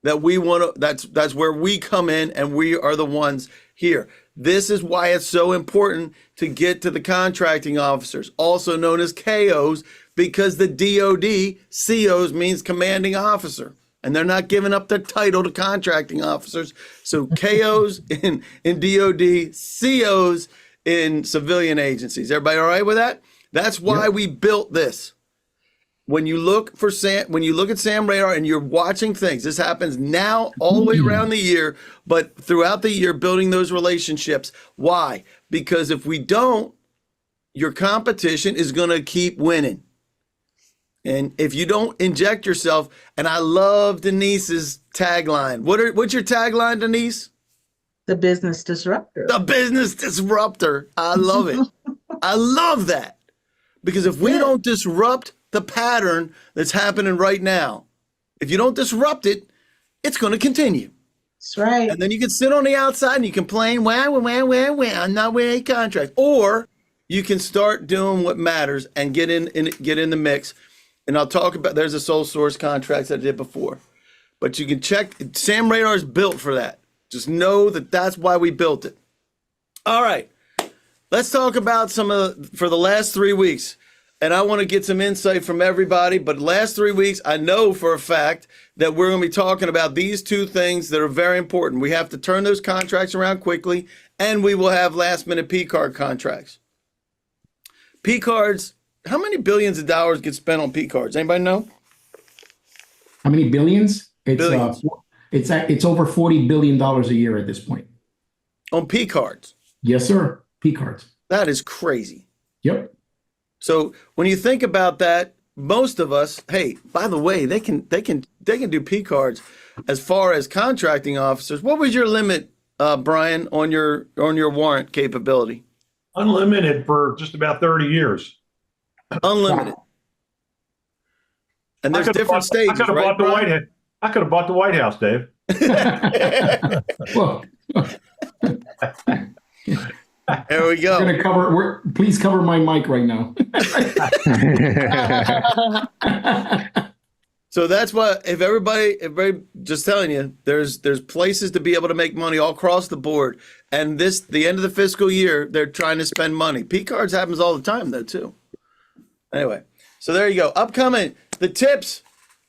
that we want to, that's where we come in and we are the ones here. This is why it's so important to get to the contracting officers, also known as KOs, because the DOD, COs means commanding officer, and they're not giving up their title to contracting officers. So KOs in DOD, COs in civilian agencies. Everybody all right with that? That's why we built this. When you look at Sam Radar and you're watching things, this happens now all the way around the year, but throughout the year, building those relationships. Why? Because if we don't, your competition is going to keep winning. And if you don't inject yourself, and I love Denise's tagline. What's your tagline, Denise? The business disruptor. The business disruptor. I love it. I love that. Because if we don't disrupt the pattern that's happening right now, if you don't disrupt it, it's going to continue. That's right. And then you can sit on the outside and you complain, I'm not winning a contract. Or you can start doing what matters and get in the mix. And I'll talk about, there's a sole source contracts I did before, but you can check, Sam Radar is built for that. Just know that that's why we built it. All right, let's talk about for the last 3 weeks. And I want to get some insight from everybody. But last 3 weeks, I know for a fact that we're going to be talking about these two things that are very important. We have to turn those contracts around quickly, and we will have last minute P card contracts. P cards, how many billions of dollars get spent on P cards? Anybody know? How many billions? Billions. It's over $40 billion a year at this point. On P cards? Yes, sir. P cards. That is crazy. Yep. So when you think about that, most of us, hey, by the way, they can do P cards as far as contracting officers. What was your limit, Brian, on your warrant capability? Unlimited for just about 30 years. Unlimited. And there's different stages, I could have right, bought the White House. I could have bought the White House, Dave. Well, there we go. We're gonna please cover my mic right now. So that's why if everybody just telling you, there's places to be able to make money all across the board. And the end of the fiscal year, they're trying to spend money. P cards happens all the time though too. Anyway, so there you go. Upcoming, the tips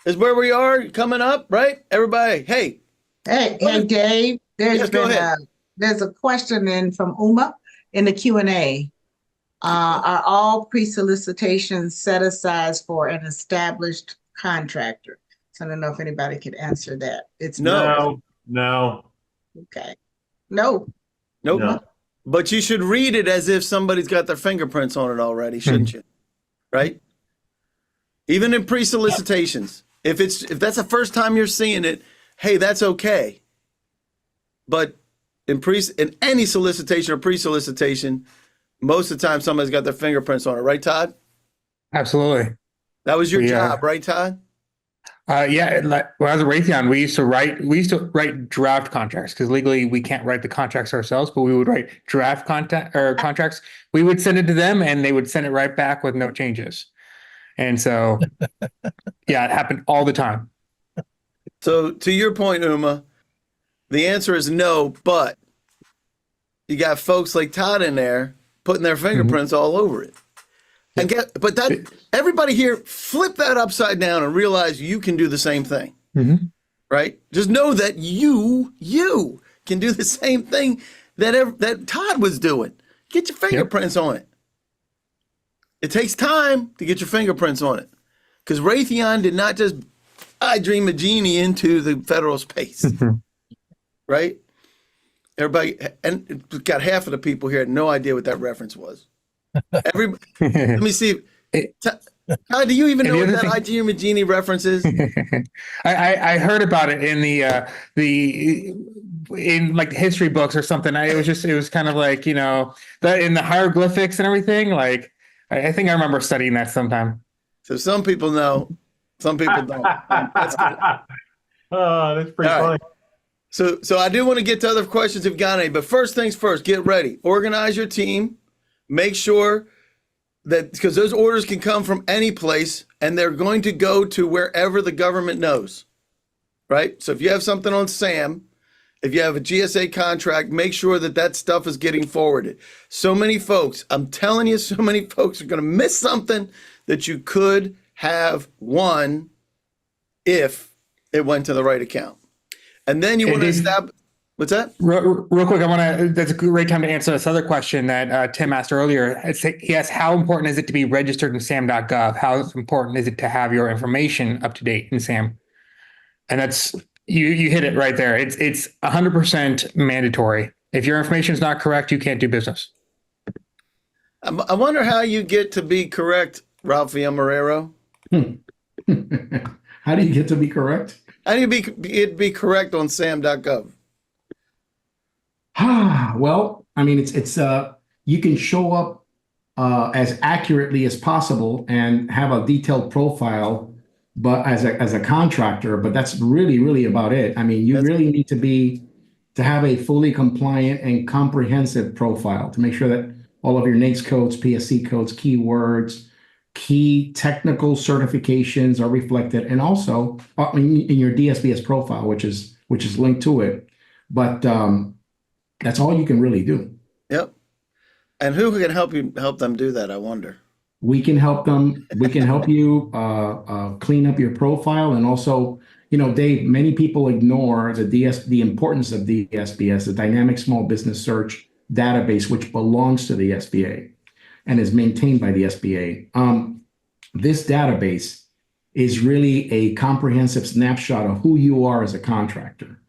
is where we are coming up, right? Everybody, hey. Hey, Dave, there's a question in from Uma in the Q&A. Are all pre-solicitations set aside for an established contractor? So I don't know if anybody could answer that. It's No. Okay. No. Nope. No. But you should read it as if somebody's got their fingerprints on it already, shouldn't you? Right? Even in pre-solicitations, if that's the first time you're seeing it, hey, that's okay. But in any solicitation or pre-solicitation, most of the time somebody's got their fingerprints on it, right, Todd? Absolutely. That was your job, right, Todd? Yeah. When I was at Raytheon, we used to write draft contracts because legally we can't write the contracts ourselves, but we would write draft contracts. We would send it to them, and they would send it right back with no changes. And so, yeah, it happened all the time. So to your point, Uma, the answer is no, but you got folks like Todd in there putting their fingerprints all over it. And everybody here, flip that upside down and realize you can do the same thing, right? Just know that you can do the same thing that Todd was doing. Get your fingerprints on it. It takes time to get your fingerprints on it, because Raytheon did not just I dream a genie into the federal space, right? Everybody, and we've got half of the people here had no idea what that reference was. Let me see. Todd, do you even know what that I dream a genie reference is? I heard about it in in like history books or something. It was kind of like, in the hieroglyphics and everything. Like, I think I remember studying that sometime. So some people know, some people don't. That's good. Oh, that's pretty funny. Right. So I do want to get to other questions if you've got any, but first things first, get ready. Organize your team. Make sure that, because those orders can come from any place and they're going to go to wherever the government knows, right? So if you have something on SAM, if you have a GSA contract, make sure that stuff is getting forwarded. So many folks, I'm telling you, so many folks are going to miss something that you could have won if it went to the right account. And then you want to establish, what's that? Real quick, that's a great time to answer this other question that Tim asked earlier. He asked, how important is it to be registered in SAM.gov? How important is it to have your information up to date in SAM? And that's, you hit it right there. It's 100% mandatory. If your information is not correct, you can't do business. I wonder how you get to be correct, Ralphie Amarero. How do you get to be correct? How do you be correct on SAM.gov? Well, I mean, it's you can show up as accurately as possible and have a detailed profile, but as a contractor, but that's really about it. I mean, you really need to have a fully compliant and comprehensive profile to make sure that all of your NAICS codes, PSC codes, keywords, key technical certifications are reflected, and also in your DSBS profile, which is linked to it. But that's all you can really do. Yep. And who can help them do that, I wonder? We can help them. We can help you clean up your profile. And also, Dave, many people ignore the importance of the DSBS, the Dynamic Small Business Search database, which belongs to the SBA and is maintained by the SBA. This database is really a comprehensive snapshot of who you are as a contractor.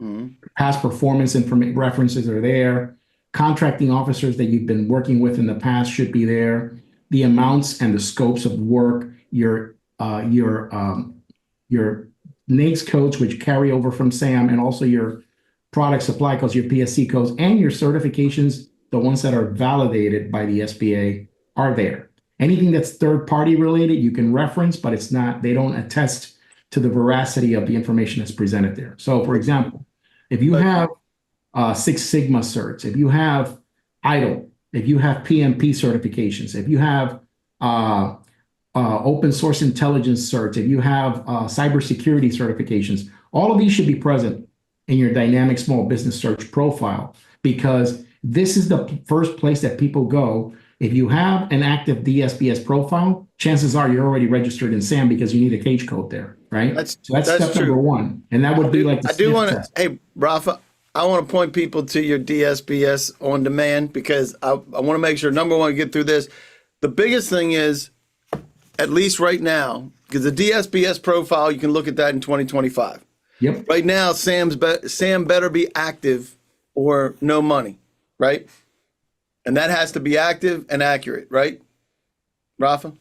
Past performance references are there. Contracting officers that you've been working with in the past should be there. The amounts and the scopes of work, your NAICS codes, which carry over from SAM, and also your product supply codes, your PSC codes, and your certifications, the ones that are validated by the SBA, are there. Anything that's third-party related, you can reference, but they don't attest to the veracity of the information that's presented there. So, for example, if you have Six Sigma certs, if you have IDLE, if you have PMP certifications, if you have open source intelligence certs, if you have cybersecurity certifications, all of these should be present in your Dynamic Small Business Search profile, because this is the first place that people go. If you have an active DSBS profile, chances are you're already registered in SAM because you need a cage code there, right? That's step true. number one. And that would be like the sniff test. Hey, Rafa, I want to point people to your DSBS on demand, because I want to make sure, number one, get through this. The biggest thing is, at least right now, because the DSBS profile, you can look at that in 2025. Yep. Right now, Sam better be active or no money, right? And that has to be active and accurate, right, Rafa?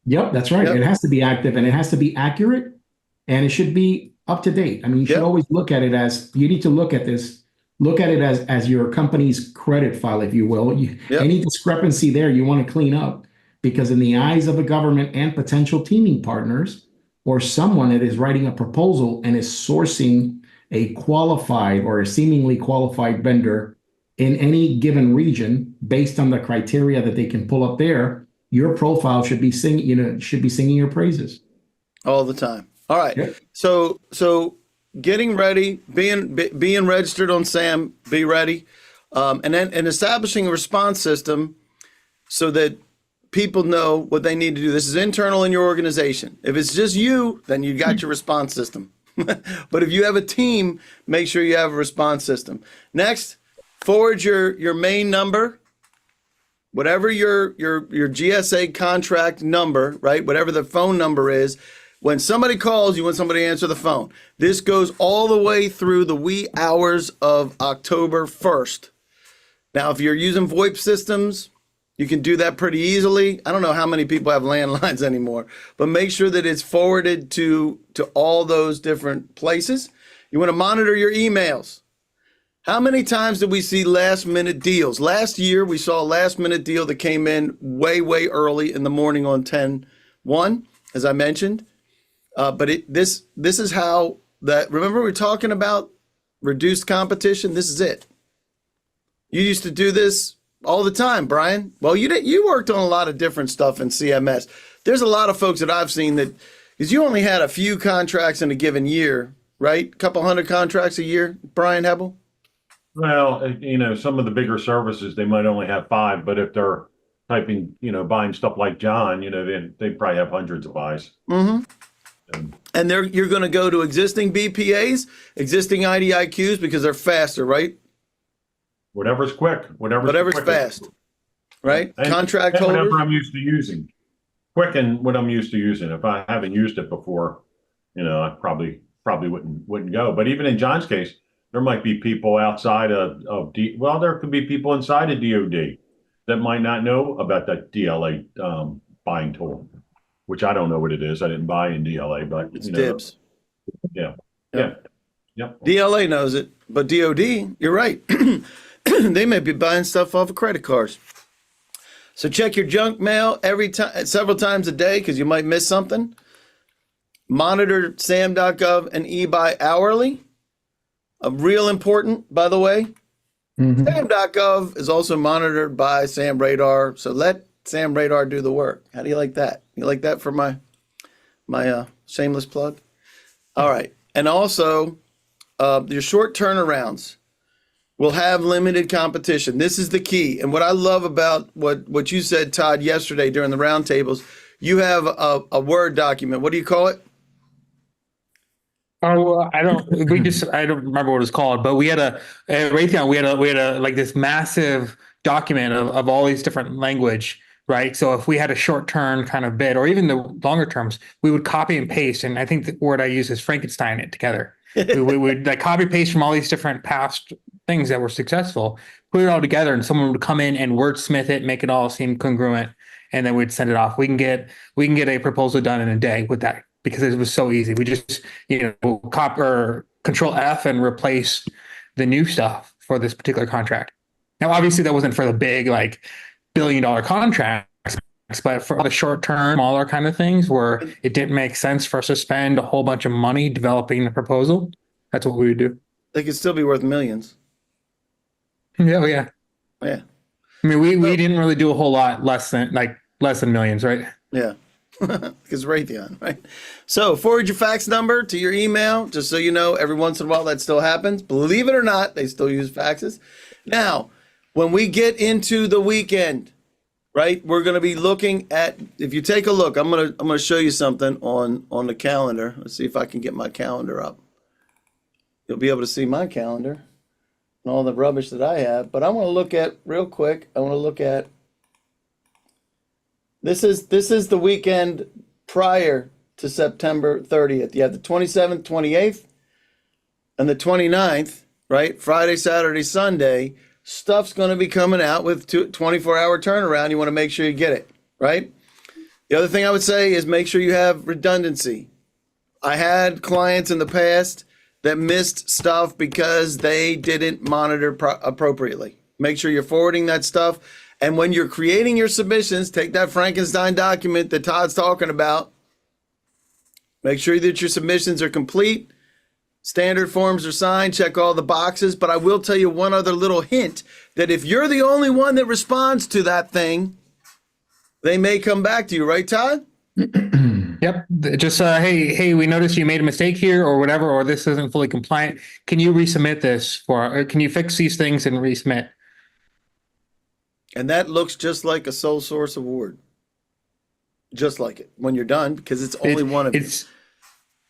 Yep, that's right. Yep. It has to be active and it has to be accurate, and it should be up to date. I mean, you should always look at it as, you need to look at it as your company's credit file, if you will. Any discrepancy there, you want to clean up, because in the eyes of the government and potential teaming partners, or someone that is writing a proposal and is sourcing a qualified or a seemingly qualified vendor in any given region based on the criteria that they can pull up there, your profile should be singing your praises all the time. All right. Yep. So getting ready, being registered on SAM, be ready, and establishing a response system so that people know what they need to do. This is internal in your organization. If it's just you, then you got your response system. But if you have a team, make sure you have a response system. Next, forward your main number, whatever your GSA contract number, right? Whatever the phone number is. When somebody calls, you want somebody to answer the phone. This goes all the way through the wee hours of October 1st. Now, if you're using VoIP systems, you can do that pretty easily. I don't know how many people have landlines anymore, but make sure that it's forwarded to all those different places. You want to monitor your emails. How many times did we see last minute deals? Last year, we saw a last minute deal that came in way, way early in the morning on 10/1, as I mentioned. But this is how that, remember we were talking about reduced competition? This is it. You used to do this all the time, Brian. Well, you worked on a lot of different stuff in CMS. There's a lot of folks that I've seen that, because you only had a few contracts in a given year, right? A couple hundred contracts a year, Brian Hebel? Well, some of the bigger services, they might only have 5, but if they're typing, buying stuff like John, they probably have hundreds of buys. Mm-hmm. And you're going to go to existing BPAs, existing IDIQs, because they're faster, right? Whatever's quick, whatever's fast, right? And Contract holders. Whatever I'm used to using. Quick and what I'm used to using. If I haven't used it before, I probably wouldn't go. But even in John's case, there might be people outside there could be people inside of DOD that might not know about that DLA buying tool, which I don't know what it is. I didn't buy in DLA, but it's dibs. Yeah. DLA knows it, but DOD, you're right. They may be buying stuff off of credit cards. So check your junk mail several times a day, because you might miss something. Monitor sam.gov and eBuy hourly. Real important, by the way. Mm-hmm. Sam.gov is also monitored by Sam Radar, so let Sam Radar do the work. How do you like that? You like that for my shameless plug? All right. And also, your short turnarounds. will have limited competition. This is the key. And what I love about what you said, Todd, yesterday during the roundtables, you have a Word document. What do you call it? Oh, I don't remember what it's called, but we had a Raytheon, we had a like this massive document of all these different language, right? So if we had a short term kind of bid or even the longer terms, we would copy and paste. And I think the word I use is Frankenstein it together. we would like copy paste from all these different past things that were successful, put it all together, and someone would come in and wordsmith it, make it all seem congruent, and then we'd send it off. We can get a proposal done in a day with that because it was so easy. We just copy or Control F and replace the new stuff for this particular contract. Now, obviously, that wasn't for the big like $billion contracts, but for the short term, smaller kind of things where it didn't make sense for us to spend a whole bunch of money developing the proposal, that's what we would do. They could still be worth millions. Yeah, yeah. Yeah. I mean, we didn't really do a whole lot less than millions, right? Yeah. Because Raytheon, right? So forward your fax number to your email, just so you know, every once in a while that still happens. Believe it or not, they still use faxes. Now, when we get into the weekend, right, we're going to be looking at, if you take a look, I'm going to show you something on the calendar. Let's see if I can get my calendar up. You'll be able to see my calendar and all the rubbish that I have. But I want to look at, real quick, this is the weekend prior to September 30th. You have the 27th, 28th, and the 29th, right? Friday, Saturday, Sunday. Stuff's going to be coming out with 24-hour turnaround. You want to make sure you get it, right? The other thing I would say is make sure you have redundancy. I had clients in the past that missed stuff because they didn't monitor appropriately. Make sure you're forwarding that stuff. And when you're creating your submissions, take that Frankenstein document that Todd's talking about. Make sure that your submissions are complete. Standard forms are signed. Check all the boxes. But I will tell you one other little hint, that if you're the only one that responds to that thing, they may come back to you. Right, Todd? Yep. Just, hey, we noticed you made a mistake here or whatever, or this isn't fully compliant. Can you resubmit this or can you fix these things and resubmit? And that looks just like a sole source award. Just like it when you're done, because it's only one of you.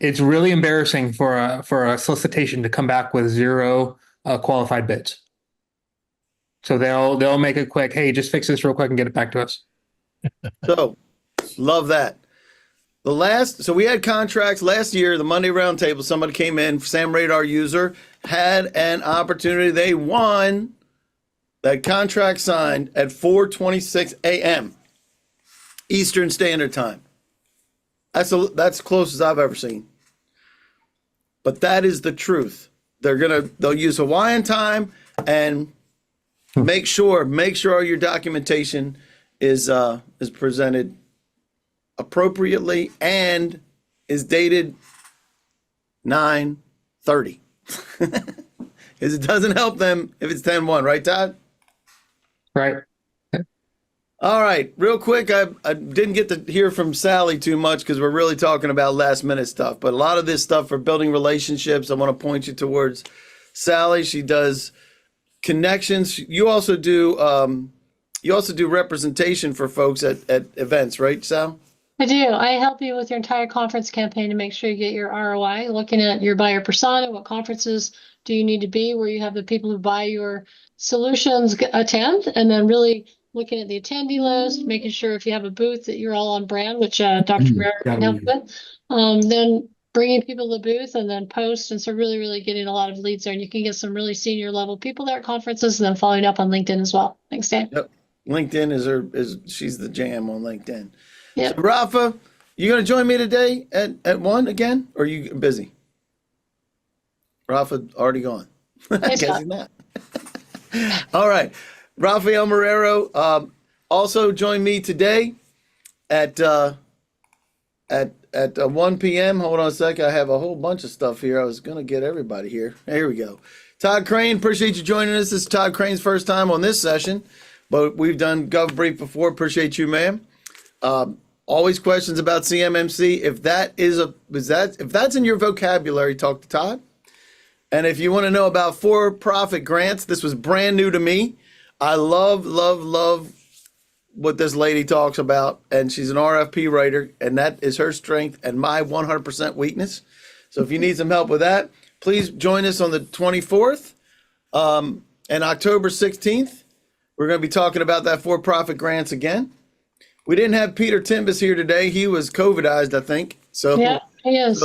It's really embarrassing for a solicitation to come back with 0 qualified bids. So they'll make it quick. Hey, just fix this real quick and get it back to us. So, love that. So we had contracts last year, the Monday Roundtable. Somebody came in, Sam Radar user, had an opportunity. They won that contract signed at 4:26 a.m. Eastern Standard Time. That's close as I've ever seen. But that is the truth. They'll use Hawaiian time and make sure all your documentation is presented appropriately and is dated 9/30. Because it doesn't help them if it's 10/1, right, Todd? Right. All right, real quick, I didn't get to hear from Sally too much because we're really talking about last minute stuff. But a lot of this stuff for building relationships, I want to point you towards Sally. She does connections. You also do representation for folks at events, right, Sal? I do. I help you with your entire conference campaign to make sure you get your ROI, looking at your buyer persona, what conferences do you need to be where you have the people who buy your solutions attend, and then really looking at the attendee list, making sure if you have a booth that you're all on brand, which Dr. Guerrero can help with. Then bringing people to the booth and then post. And so really, really getting a lot of leads there. And you can get some really senior level people there at conferences and then following up on LinkedIn as well. Thanks, Dan. Yep. LinkedIn she's the jam on LinkedIn. Yep. So Rafa, you going to join me today at 1 again? Or are you busy? Rafa already gone. I guess he's not. All right. Rafael Marrero also join me today at 1 p.m. Hold on a second. I have a whole bunch of stuff here. I was going to get everybody here. Here we go. Todd Crane, appreciate you joining us. This is Todd Crane's first time on this session, but we've done GovBrief before. Appreciate you, ma'am. Always questions about CMMC. If that's in your vocabulary, talk to Todd. And if you want to know about for-profit grants, this was brand new to me. I love, love, love what this lady talks about. And she's an RFP writer, and that is her strength and my 100% weakness. So if you need some help with that, please join us on the 24th and October 16th. We're going to be talking about that for-profit grants again. We didn't have Peter Timbus here today. He was COVIDized, I think. So Yeah, he is.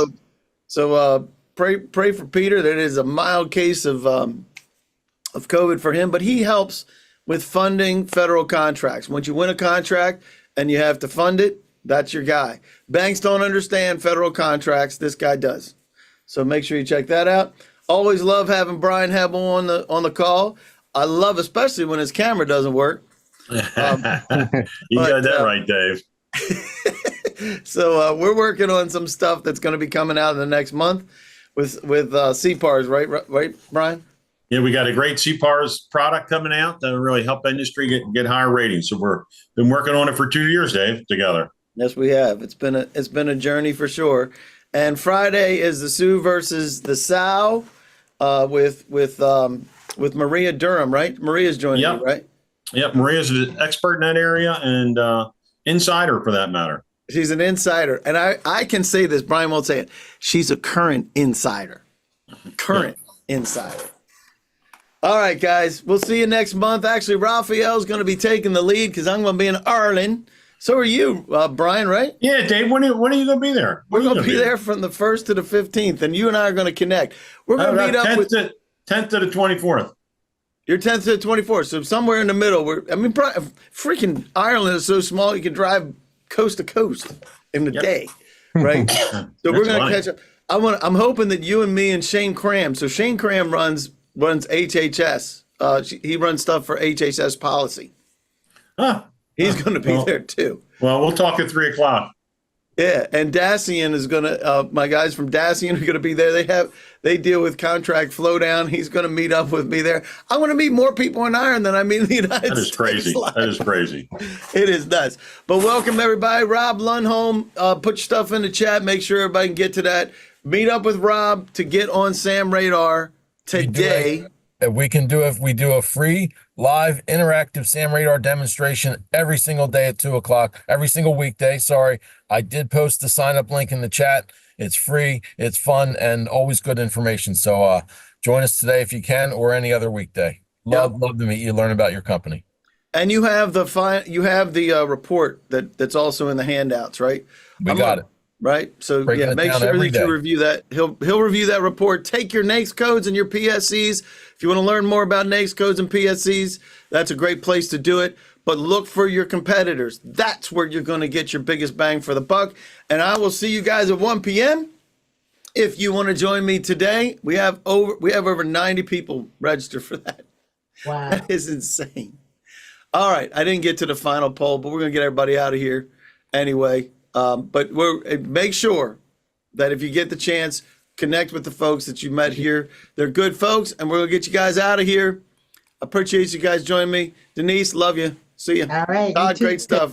So pray for Peter. That is a mild case of COVID for him, but he helps with funding federal contracts. Once you win a contract and you have to fund it, that's your guy. Banks don't understand federal contracts. This guy does. So make sure you check that out. Always love having Brian Hebel on the call. I love, especially when his camera doesn't work. You got that right, Dave. So we're working on some stuff that's going to be coming out in the next month with CPARs, right, Brian? Yeah, we got a great CPARS product coming out that will really help industry get higher ratings. So we're been working on it for 2 years, Dave, together. Yes, we have. It's been a journey for sure. And Friday is the Sioux versus the Sow with Maria Durham, right? Maria's joining you, right? Yep, Maria's an expert in that area and insider for that matter. She's an insider. And I can say this, Brian won't say it. She's a current insider. Insider. All right, guys. We'll see you next month. Actually, Raphael's going to be taking the lead because I'm going to be in Ireland. So are you, Brian, right? Yeah, Dave, when are you going to be there? We're going to be there from the 1st to the 15th, and you and I are going to connect. We're going to meet up with 10th to the 24th. You're 10th to the 24th, so somewhere in the middle. Freaking Ireland is so small you can drive coast to coast in a day, right? So we're going to catch up. I'm hoping that you and me and Shane Cram. So Shane Cram runs HHS. He runs stuff for HHS policy. Huh. He's going to be there too. Well, we'll talk at 3:00. Yeah, and Dacian is going to. My guys from Dacian are going to be there. They deal with contract flow down. He's going to meet up with me there. I want to meet more people in Ireland than I meet in the United States. That is crazy. That is crazy. It is nuts. But welcome everybody. Rob Lundholm, put your stuff in the chat. Make sure everybody can get to that. Meet up with Rob to get on Sam Radar today. We do a free live interactive Sam Radar demonstration every single day at 2:00, every single weekday. Sorry, I did post the sign up link in the chat. It's free, it's fun, and always good information. So join us today if you can, or any other weekday. Love to meet you, learn about your company. And you have the report that's also in the handouts, right? We got it. Right. So yeah, make sure that you review that. He'll review that report. Take your NAICS codes and your PSCs. If you want to learn more about NAICS codes and PSCs, that's a great place to do it. But look for your competitors. That's where you're going to get your biggest bang for the buck. And I will see you guys at 1 p.m. If you want to join me today, we have over 90 people registered for that. Wow. That is insane. All right. I didn't get to the final poll, but we're going to get everybody out of here anyway. But make sure that if you get the chance, connect with the folks that you met here. They're good folks, and we're going to get you guys out of here. Appreciate you guys joining me. Denise, love you. See you. All right. Todd, great stuff.